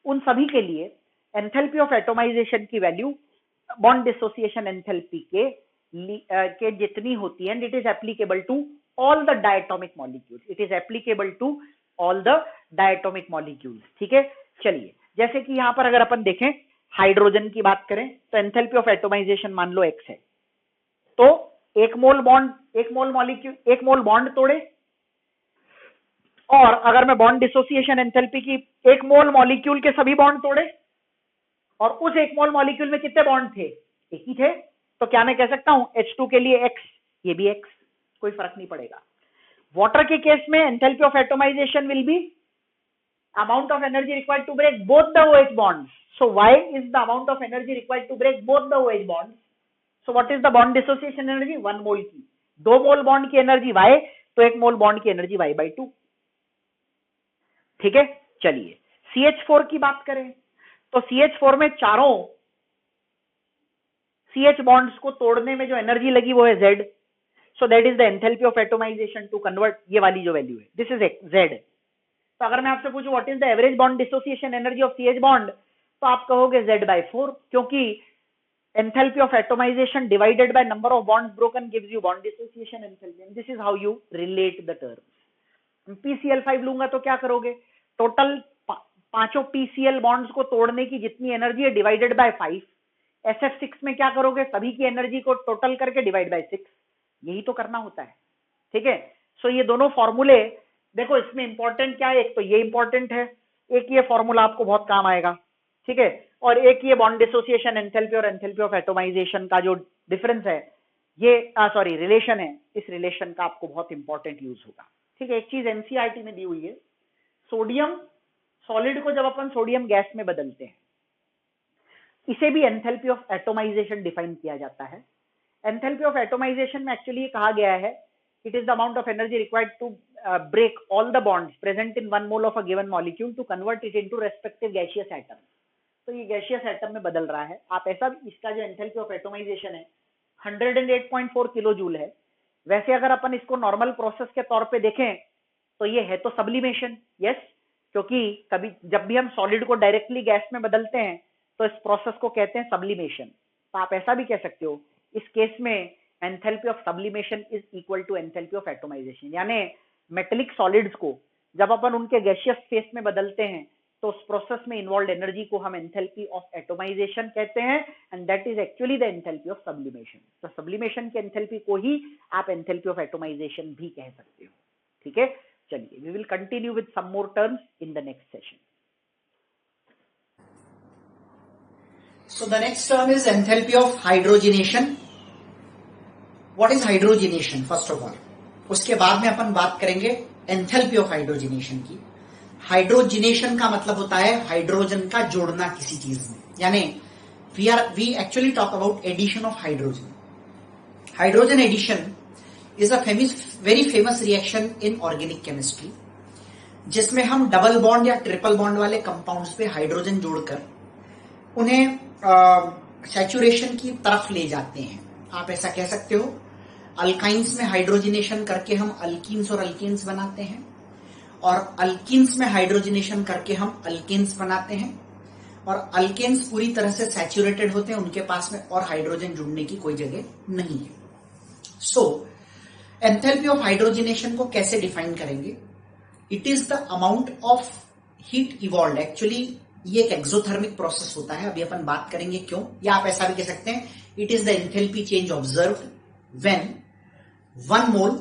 उन सभी के लिए एंथैल्पी ऑफ एटोमाइजेशन की वैल्यू बॉन्ड डिसोसिएशन एंथैल्पी के जितनी होती है, it is applicable to all the diatomic molecules. It is applicable to all the diatomic molecules. ठीक है, चलिए, जैसे कि यहां पर अगर अपन देखें हाइड्रोजन की बात करें तो एंथैल्पी ऑफ एटोमाइजेशन मान लो x है, तो 1 मोल बॉन्ड तोड़े, और अगर मैं बॉन्ड डिसोसिएशन एंथैल्पी की 1 मोल मॉलिक्यूल के सभी बॉन्ड तोड़े, और उस 1 मोल मॉलिक्यूल में कितने बॉन्ड थे, एक ही थे, तो क्या मैं कह सकता हूं H2 के लिए x, ये भी x, कोई फर्क नहीं पड़ेगा. वाटर के केस में enthalpy of atomisation will be amount of energy required to break both the OH bonds. So Y is the amount of energy required to break both the OH bonds. So what is the bond dissociation energy? 1 मोल की. 2 मोल bond की energy Y, तो 1 मोल bond की energy Y/2. ठीक है, चलिए CH4 की बात करें तो CH4 में चारों CH बॉन्ड्स को तोड़ने में जो एनर्जी लगी वो है Z. So that is the enthalpy of atomization to convert, ये वाली जो वैल्यू है, this is Z. तो अगर मैं आपसे पूछूं what is the average bond dissociation energy of CH bond, तो आप कहोगे Z/4, क्योंकि enthalpy of atomization divided by number of bonds broken gives you bond dissociation enthalpy. This is how you relate the terms. PCl5 लूंगा तो क्या करोगे, total 5 PCl bonds को तोड़ने की जितनी एनर्जी है डिवाइडेड बाय 5. SF6 में क्या करोगे, सभी की एनर्जी को टोटल करके डिवाइड बाय 6. यही तो करना होता है. ठीक है, सो ये दोनों फॉर्मूले देखो, इसमें इंपॉर्टेंट क्या है, एक तो ये इंपॉर्टेंट है, एक ये फॉर्मूला आपको बहुत काम आएगा. ठीक है, और एक ये बॉन्ड डिसोसिएशन एंथैल्पी और एंथैल्पी ऑफ एटोमाइजेशन का जो डिफरेंस है, ये रिलेशन है, इस रिलेशन का आपको बहुत इंपॉर्टेंट यूज होगा. ठीक है, एक चीज एनसीईआरटी में दी हुई है, सोडियम सॉलिड को जब अपन सोडियम गैस में बदलते हैं, इसे भी एंथैल्पी ऑफ एटोमाइजेशन डिफाइन किया जाता है. एंथैल्पी ऑफ एटोमाइजेशन में एक्चुअली कहा गया है it is the amount of energy required to break all the bonds present in 1 mole of a given molecule to convert it into respective gaseous atoms. तो ये gaseous atom में बदल रहा है. आप ऐसा, इसका जो एंथैल्पी ऑफ एटोमाइजेशन है 108.4 किलो जूल है. वैसे अगर अपन इसको नॉर्मल प्रोसेस के तौर पे देखें तो ये है तो सब्लिमेशन. यस, क्योंकि कभी जब भी हम सॉलिड को डायरेक्टली गैस में बदलते हैं तो इस प्रोसेस को कहते हैं सब्लिमेशन. तो आप ऐसा भी कह सकते हो, इस केस में enthalpy of sublimation is equal to enthalpy of atomization. यानी मेटेलिक सॉलिड्स को जब अपन उनके गैसियस फेस में बदलते हैं तो उस प्रोसेस में इन्वॉल्व एनर्जी को हम एंथैल्पी ऑफ एटोमाइजेशन कहते हैं, and that is actually the enthalpy of sublimation. तो सब्लिमेशन की एंथैल्पी को ही आप एंथैल्पी ऑफ एटोमाइजेशन भी कह सकते हो. ठीक है, चलिए we will continue with some more terms in the next session. So the next term is enthalpy of hydrogenation. What is hydrogenation first of all? उसके बाद में अपन बात करेंगे enthalpy of hydrogenation की. हाइड्रोजिनेशन का मतलब होता है हाइड्रोजन का जोड़ना किसी चीज में, यानी we actually talk about addition of hydrogen. Hydrogen addition is a very famous reaction in organic chemistry, जिसमें हम डबल बॉन्ड या ट्रिपल बॉन्ड वाले कंपाउंड्स पे हाइड्रोजन जोड़कर उन्हें सैचुरेशन की तरफ ले जाते हैं। आप ऐसा कह सकते हो, अल्काइंस में हाइड्रोजिनेशन करके हम अल्कीन्स और अल्केन्स बनाते हैं, और अल्कीन्स में हाइड्रोजिनेशन करके हम अल्केन्स बनाते हैं, और अल्केन्स पूरी तरह से सैचुरेटेड होते हैं, उनके पास में और हाइड्रोजन जुड़ने की कोई जगह नहीं है। सो एंथैल्पी ऑफ हाइड्रोजिनेशन को कैसे डिफाइन करेंगे? It is the amount of heat evolve. Actually ये एक एक्सोथर्मिक प्रोसेस होता है, अभी अपन बात करेंगे क्यों। या आप ऐसा भी कह सकते हैं, it is the enthalpy change observed when 1 mole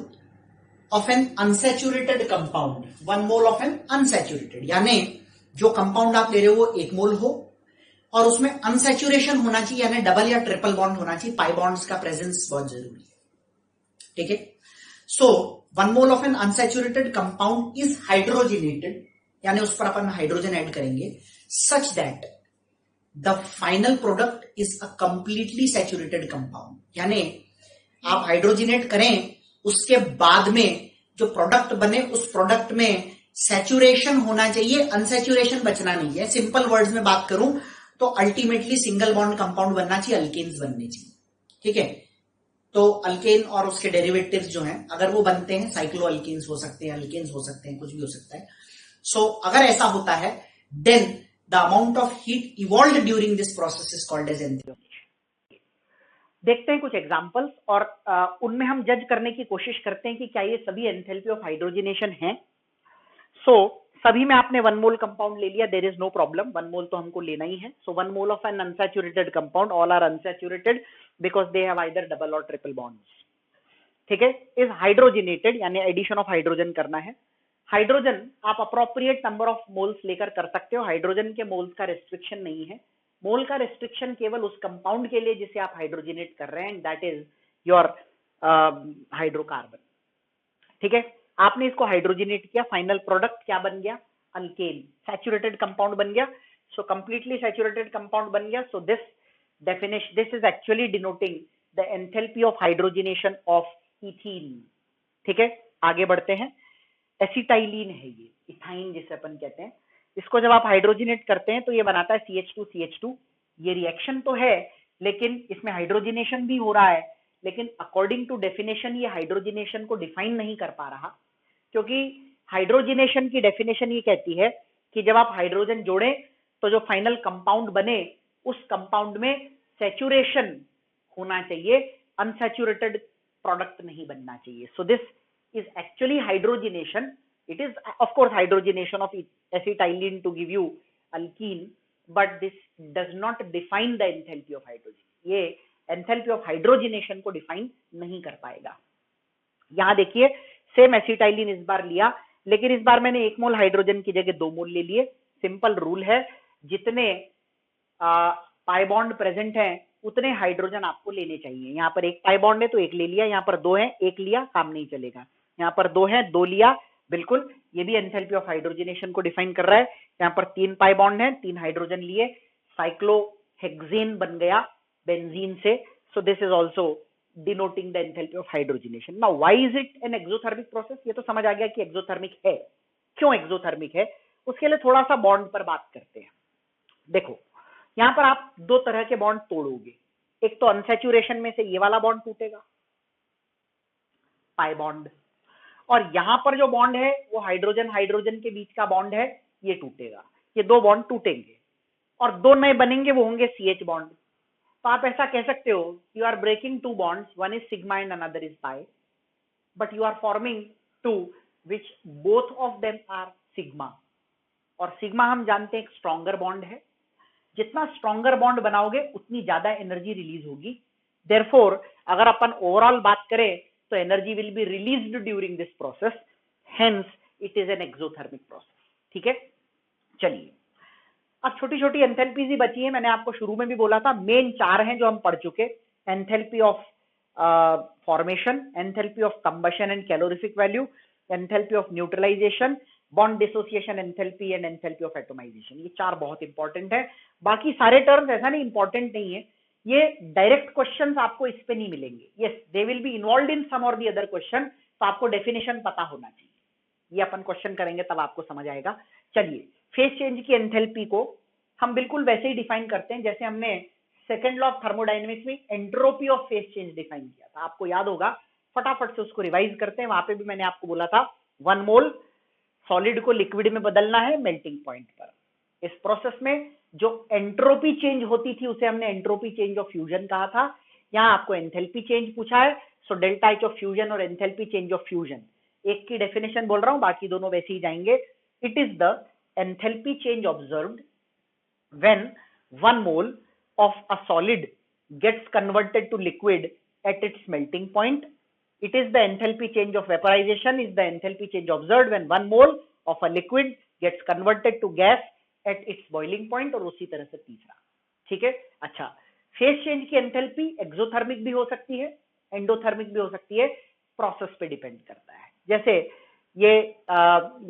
of an unsaturated compound, 1 mole of an unsaturated, यानी जो कंपाउंड आप ले रहे हो वो 1 मोल हो और उसमें अनसैचुरेशन होना चाहिए, यानी डबल या ट्रिपल बॉन्ड होना चाहिए। पाई बॉन्ड्स का प्रेजेंस बहुत जरूरी है, ठीक है। So 1 mole of an unsaturated compound is hydrogenated, यानी उस पर अपन हाइड्रोजन ऐड करेंगे, such that the final product is a completely saturated compound. यानी आप हाइड्रोजिनेट करें, उसके बाद में जो प्रोडक्ट बने उस प्रोडक्ट में सैचुरेशन होना चाहिए, अनसैचुरेशन बचना नहीं है। सिंपल वर्ड्स में बात करूं तो अल्टीमेटली सिंगल बॉन्ड कंपाउंड बनना चाहिए, अल्केन्स बनने चाहिए, ठीक है। तो अल्केन और उसके डेरिवेटिव्स जो हैं, अगर वो बनते हैं, साइक्लो अल्केन्स हो सकते हैं, अल्केन्स हो सकते हैं, कुछ भी हो सकता है। सो अगर ऐसा होता है, then the amount of heat evolved during this process is called as enthalpy. देखते हैं कुछ एग्जांपल्स और उनमें हम जज करने की कोशिश करते हैं कि क्या ये सभी एंथैल्पी ऑफ हाइड्रोजिनेशन हैं। सो सभी में आपने 1 मोल कंपाउंड ले लिया, there is no problem, 1 mole तो हमको लेना ही है। So 1 mole of an unsaturated compound, all are unsaturated because they have either double और ट्रिपल बॉन्ड्स, ठीक है। इज हाइड्रोजिनेटेड, यानी एडिशन ऑफ हाइड्रोजन करना है। हाइड्रोजन आप अप्रोप्रिएट नंबर ऑफ मोल्स लेकर कर सकते हो, हाइड्रोजन के मोल्स का रिस्ट्रिक्शन नहीं है। मोल का रिस्ट्रिक्शन केवल उस कंपाउंड के लिए जिसे आप हाइड्रोजिनेट कर रहे हैं, दैट इज योर हाइड्रोकार्बन, ठीक है। आपने इसको हाइड्रोजिनेट किया, फाइनल प्रोडक्ट क्या बन गया? अल्केन, सैचुरेटेड कंपाउंड बन गया। सो कंप्लीटली सैचुरेटेड कंपाउंड बन गया। So this definition, this is actually denoting the enthalpy of hydrogenation of ethene, ठीक है। आगे बढ़ते हैं। एसिटाइलिन है ये, इथाइन जिसे अपन कहते हैं। इसको जब आप हाइड्रोजिनेट करते हैं तो ये बनाता है CH2CH2। ये रिएक्शन तो है, लेकिन इसमें हाइड्रोजिनेशन भी हो रहा है, लेकिन अकॉर्डिंग टू डेफिनेशन ये हाइड्रोजिनेशन को डिफाइन नहीं कर पा रहा, क्योंकि हाइड्रोजिनेशन की डेफिनेशन ये कहती है कि जब आप हाइड्रोजन जोड़ें तो जो फाइनल कंपाउंड बने उस कंपाउंड में सैचुरेशन होना चाहिए, अनसैचुरेटेड प्रोडक्ट नहीं बनना चाहिए। So this is actually hydrogenation. It is of course hydrogenation of acetylene to give you alkene, but this does not define the enthalpy of hydrogen. ये enthalpy of hydrogenation को define नहीं कर पाएगा। यहाँ देखिए, सेम एसिटाइलिन इस बार लिया, लेकिन इस बार मैंने 1 मोल हाइड्रोजन की जगह 2 मोल ले लिए। सिंपल रूल है, जितने पाई बॉन्ड प्रेजेंट हैं उतने हाइड्रोजन आपको लेने चाहिए। यहाँ पर 1 पाई बॉन्ड है तो 1 ले लिया, यहाँ पर 2 है, 1 लिया, काम नहीं चलेगा। यहाँ पर 2 है, 2 लिया, बिल्कुल, ये भी एंथैल्पी ऑफ हाइड्रोजिनेशन को डिफाइन कर रहा है। यहाँ पर 3 पाई बॉन्ड है, 3 हाइड्रोजन लिए, साइक्लोहेक्सेन बन गया बेंजीन से। सो this is also denoting the enthalpy of hydrogenation. Now why is it an exothermic process? ये तो समझ आ गया कि एक्सोथर्मिक है। क्यों एक्सोथर्मिक है, उसके लिए थोड़ा सा बॉन्ड पर बात करते हैं। देखो, यहाँ पर आप 2 तरह के बॉन्ड तोड़ोगे। एक तो अनसैचुरेशन में से ये वाला बॉन्ड टूटेगा, पाई बॉन्ड, और यहां पर जो बॉन्ड है वो हाइड्रोजन हाइड्रोजन के बीच का बॉन्ड है, ये टूटेगा। ये 2 बॉन्ड टूटेंगे और 2 नए बनेंगे, वो होंगे CH बॉन्ड। तो आप ऐसा कह सकते हो, you are breaking 2 bonds, one is sigma and another is pi, but you are forming 2 which both of them are sigma. और सिग्मा हम जानते हैं एक स्ट्रॉन्गर बॉन्ड है। जितना स्ट्रॉन्गर बॉन्ड बनाओगे उतनी ज्यादा एनर्जी रिलीज होगी। देयरफॉर अगर अपन ओवरऑल बात करें तो energy will be released during this process, hence it is an exothermic process, ठीक है। चलिए, अब छोटी छोटी एंथैल्पीज ही बची है। मैंने आपको शुरू में भी बोला था, मेन 4 हैं जो हम पढ़ चुके। Enthalpy of formation, enthalpy of combustion and calorific value, enthalpy of neutralization, bond dissociation enthalpy and enthalpy of atomization. ये 4 बहुत इंपॉर्टेंट है। बाकी सारे टर्म्स ऐसा नहीं इंपॉर्टेंट नहीं है, ये डायरेक्ट क्वेश्चंस आपको इस पे नहीं मिलेंगे. Yes, they will be involve in some और दी अदर क्वेश्चन, तो आपको डेफिनेशन पता होना चाहिए. ये अपन क्वेश्चन करेंगे तब आपको समझ आएगा. चलिए, फेज चेंज की एंथैल्पी को हम बिल्कुल वैसे ही डिफाइन करते हैं जैसे हमने सेकंड लॉ ऑफ थर्मोडायनेमिक्स में entropy of phase change define किया था. आपको याद होगा, फटाफट से उसको रिवाइज करते हैं. वहां पे भी मैंने आपको बोला था 1 मोल सॉलिड को लिक्विड में बदलना है मेल्टिंग पॉइंट पर. इस प्रोसेस में जो एंट्रोपी चेंज होती थी उसे हमने एंट्रोपी चेंज ऑफ फ्यूजन कहा था. यहाँ आपको एंथैल्पी चेंज पूछा है, so delta H of fusion और एंथैल्पी चेंज ऑफ फ्यूजन. एक की डेफिनेशन बोल रहा हूं, बाकी दोनों वैसे ही जाएंगे. It is the enthalpy change observed when 1 mole of a solid gets converted to liquid at its melting point. It is the enthalpy change of vaporization is the enthalpy change observed when 1 mole of a liquid gets converted to gas at its boiling point. और उसी तरह से तीसरा. ठीक है. अच्छा, phase change की enthalpy exothermic भी हो सकती है, एंडोथर्मिक भी हो सकती है, प्रोसेस पे डिपेंड करता है. जैसे ये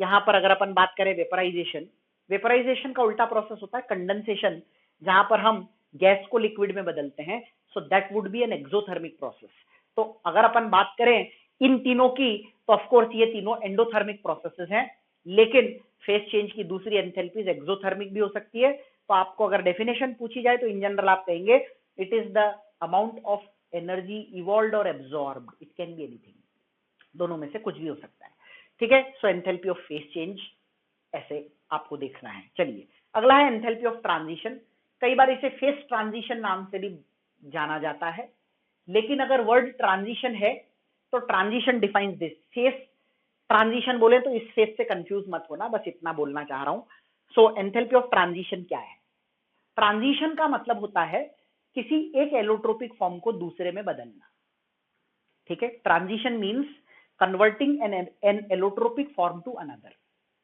यहां पर अगर अपन बात करें वेपराइजेशन, वेपराइजेशन का उल्टा प्रोसेस होता है कंडेंसेशन, जहां पर हम गैस को लिक्विड में बदलते हैं. So that would be an exothermic process. तो अगर अपन बात करें इन तीनों की, तो ऑफकोर्स ये तीनों एंडोथर्मिक प्रोसेसेस हैं, लेकिन फेज चेंज की दूसरी एंथैल्पीज एक्सोथर्मिक भी हो सकती है. तो आपको अगर डेफिनेशन पूछी जाए तो इन जनरल आप कहेंगे it is the amount of energy evolved और absorbed. It can be anything, दोनों में से कुछ भी हो सकता है. ठीक है. सो एंथैल्पी ऑफ फेज चेंज ऐसे आपको देखना है. चलिए, अगला है एंथैल्पी ऑफ ट्रांजिशन. कई बार इसे फेज ट्रांजिशन नाम से भी जाना जाता है, लेकिन अगर वर्ड ट्रांजिशन है तो transition defines this. Phase transition बोले तो इस फेज से कंफ्यूज मत होना, बस इतना बोलना चाह रहा हूं. सो एंथैल्पी ऑफ ट्रांजिशन क्या है? ट्रांजिशन का मतलब होता है किसी एक एलोट्रोपिक फॉर्म को दूसरे में बदलना. ठीक है. Transition means converting an allotropic form to another.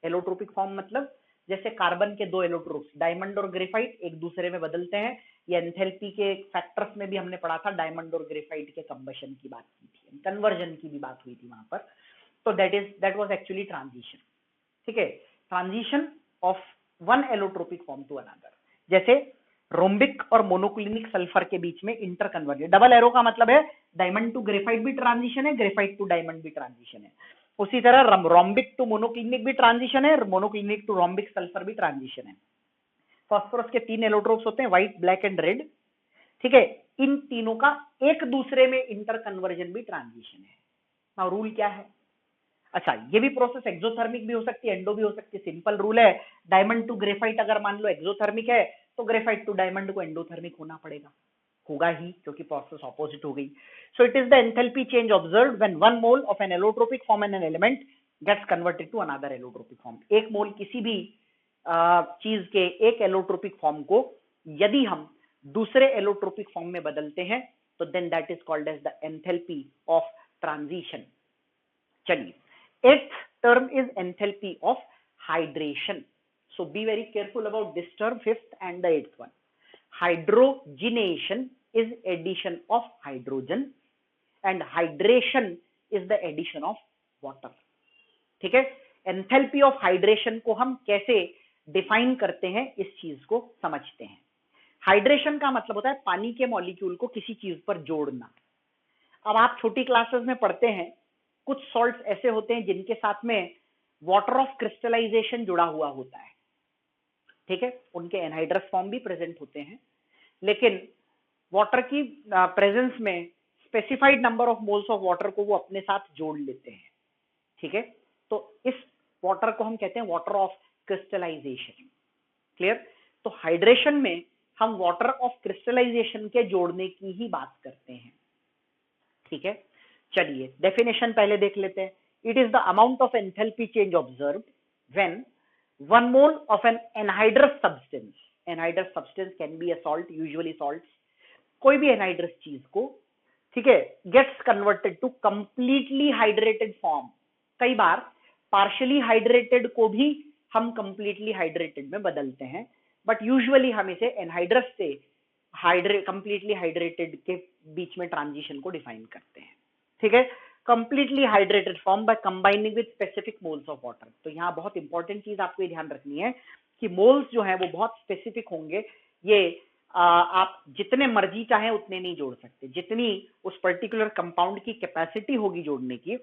Allotropic form मतलब जैसे कार्बन के दो एलोट्रोप्स डायमंड और ग्रेफाइट एक दूसरे में बदलते हैं. ये एंथैल्पी के फैक्टर्स में भी हमने पढ़ा था, डायमंड और ग्रेफाइट के कंबशन की बात की थी, कन्वर्जन की भी बात हुई थी वहां पर. तो दैट वाज एक्चुअली ट्रांजिशन. ठीक है. Transition of one allotropic form to another. जैसे रोम्बिक और मोनोक्लिनिक सल्फर के बीच में इंटर कन्वर्जन. डबल एरो का मतलब है डायमंड टू ग्रेफाइट भी ट्रांजिशन है, ग्रेफाइट टू डायमंड भी ट्रांजिशन है. उसी तरह रोम्बिक टू मोनोक्लिनिक भी ट्रांजिशन है, मोनोक्लिनिक टू रोम्बिक सल्फर भी ट्रांजिशन है. फास्फोरस के 3 एलोट्रोप्स होते हैं, व्हाइट, ब्लैक एंड रेड. ठीक है. इन तीनों का एक दूसरे में इंटर कन्वर्जन भी ट्रांजिशन है. नाउ रूल क्या है? अच्छा, ये भी प्रोसेस एक्सोथर्मिक भी हो सकती है, एंडो भी हो सकती है. सिंपल रूल है, डायमंड टू ग्रेफाइट अगर मान लो एक्सोथर्मिक है तो ग्रेफाइट टू डायमंड को एंडोथर्मिक होना पड़ेगा, होगा ही, क्योंकि प्रोसेस ऑपोजिट हो गई. So it is the enthalpy change observed when 1 mole of an allotropic form in an element gets converted to another allotropic form. एक मोल किसी भी चीज के एक एलोट्रोपिक फॉर्म को यदि हम दूसरे एलोट्रोपिक फॉर्म में बदलते हैं तो then that is called as the enthalpy of transition. चलिए, 8th term is enthalpy of hydration. So be very careful about this term, 5th and the 8th one. Hydrogenation is addition of hydrogen and hydration is the addition of water. ठीक है. Enthalpy of hydration को हम कैसे define करते हैं, इस चीज को समझते हैं. हाइड्रेशन का मतलब होता है पानी के मॉलिक्यूल को किसी चीज पर जोड़ना. अब आप छोटी क्लासेस में पढ़ते हैं, कुछ सॉल्ट्स ऐसे होते हैं जिनके साथ में वाटर ऑफ क्रिस्टलाइजेशन जुड़ा हुआ होता है. ठीक है. उनके एनहाइड्रस फॉर्म भी प्रेजेंट होते हैं, लेकिन वाटर की प्रेजेंस में specified number of moles of water को वो अपने साथ जोड़ लेते हैं. ठीक है. तो इस वाटर को हम कहते हैं वाटर ऑफ क्रिस्टलाइजेशन. क्लियर. तो हाइड्रेशन में हम वाटर ऑफ क्रिस्टलाइजेशन के जोड़ने की ही बात करते हैं. ठीक है. चलिए, डेफिनेशन पहले देख लेते हैं. It is the amount of enthalpy change observed when 1 mole of an anhydrous substance. Anhydrous substance can be a salt, usually salts, कोई भी एनहाइड्रस चीज को, ठीक है, gets converted to completely hydrated form. कई बार पार्शियली हाइड्रेटेड को भी हम कंप्लीटली हाइड्रेटेड में बदलते हैं, बट यूजुअली हम इसे एनहाइड्रस से कंप्लीटली हाइड्रेटेड के बीच में ट्रांजिशन को डिफाइन करते हैं. ठीक है. Completely hydrated form by combining with specific moles of water. तो यहाँ बहुत इंपॉर्टेंट चीज आपको ध्यान रखनी है कि मोल्स जो है वो बहुत स्पेसिफिक होंगे. ये आप जितने मर्जी चाहें उतने नहीं जोड़ सकते, जितनी उस पर्टिकुलर कंपाउंड की कैपेसिटी होगी जोड़ने की।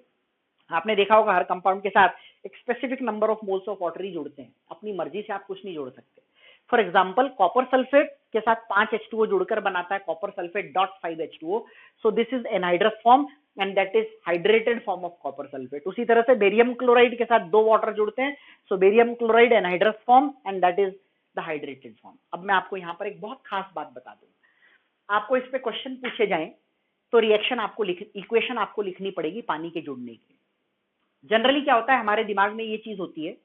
आपने देखा होगा हर कंपाउंड के साथ एक specific number of moles of water ही जोड़ते हैं, अपनी मर्जी से आप कुछ नहीं जोड़ सकते। फॉर एग्जाम्पल कॉपर सल्फेट के साथ 5 H2O जुड़कर बनाता है copper sulphate .5H2O, so this is anhydrous form and that is hydrated form of copper sulphate. उसी तरह से बेरियम क्लोराइड के साथ 2 वाटर जुड़ते हैं, so barium chloride anhydrous form and that is the hydrated form. अब मैं आपको यहाँ पर एक बहुत खास बात बता दूं, आपको इस पे क्वेश्चन पूछे जाएं तो रिएक्शन आपको इक्वेशन आपको लिखनी पड़ेगी पानी के जुड़ने की। जनरली क्या होता है, हमारे दिमाग में ये चीज होती है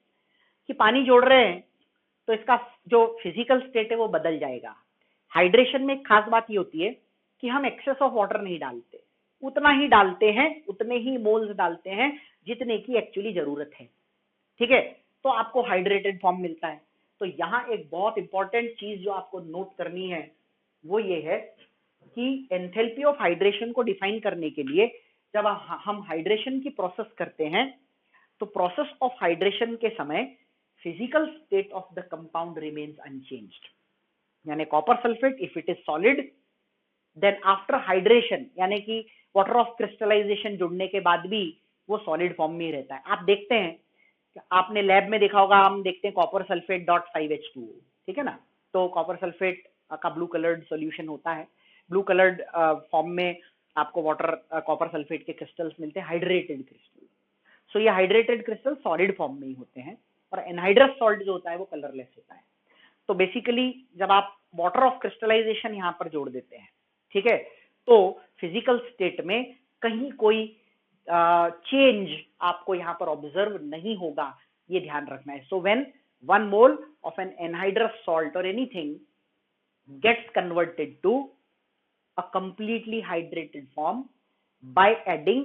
कि पानी जोड़ रहे हैं तो इसका जो फिजिकल स्टेट है वो बदल जाएगा। हाइड्रेशन में एक खास बात ये होती है कि हम एक्सेस ऑफ वाटर नहीं डालते, उतना ही डालते हैं, उतने ही मोल्स डालते हैं जितने की एक्चुअली जरूरत है, ठीक है, तो आपको हाइड्रेटेड फॉर्म मिलता है। तो यहाँ एक बहुत इंपॉर्टेंट चीज जो आपको नोट करनी है वो ये है कि एंथैल्पी ऑफ हाइड्रेशन को डिफाइन करने के लिए जब हम हाइड्रेशन की प्रोसेस करते हैं तो प्रोसेस ऑफ हाइड्रेशन के समय physical state of the compound remains unchanged. यानी copper sulphate if it is solid then after hydration यानी कि वाटर ऑफ क्रिस्टलाइजेशन जुड़ने के बाद भी वो सॉलिड फॉर्म में ही रहता है। आप देखते हैं, आपने लैब में देखा होगा, हम देखते हैं कॉपर सल्फेट .5H2O, ठीक है ना, तो कॉपर सल्फेट का ब्लू कलर्ड सॉल्यूशन होता है, ब्लू कलर्ड फॉर्म में आपको वाटर कॉपर सल्फेट के क्रिस्टल्स मिलते हैं, हाइड्रेटेड क्रिस्टल। सो ये हाइड्रेटेड क्रिस्टल सॉलिड फॉर्म में ही होते हैं और एनहाइड्रस सॉल्ट जो होता है वो कलरलेस होता है। तो बेसिकली जब आप वाटर ऑफ क्रिस्टलाइजेशन यहाँ पर जोड़ देते हैं, ठीक है, तो फिजिकल स्टेट में कहीं कोई चेंज आपको यहाँ पर ऑब्जर्व नहीं होगा, ये ध्यान रखना है। So when 1 mole of an anhydrous salt और anything gets converted to a completely hydrated form by adding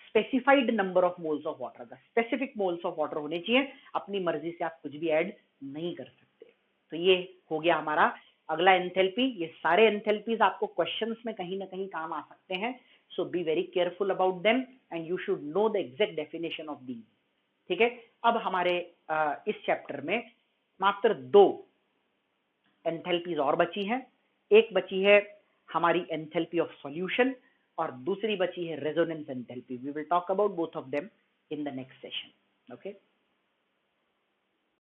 specified number of moles of water। the specific moles of water होने चाहिए, अपनी मर्जी से आप कुछ भी ऐड नहीं कर सकते। तो ये हो गया हमारा अगला एंथैल्पी। ये सारे एंथैल्पीज आपको क्वेश्चंस में कहीं ना कहीं काम आ सकते हैं, so be very careful about them and you should know the exact definition of these, ठीक है। अब हमारे इस चैप्टर में मात्र 2 एंथैल्पीज और बची हैं। एक बची है हमारी एंथैल्पी ऑफ सॉल्यूशन और दूसरी बची है resonance enthalpy. We will talk about both of them in the next session, okay.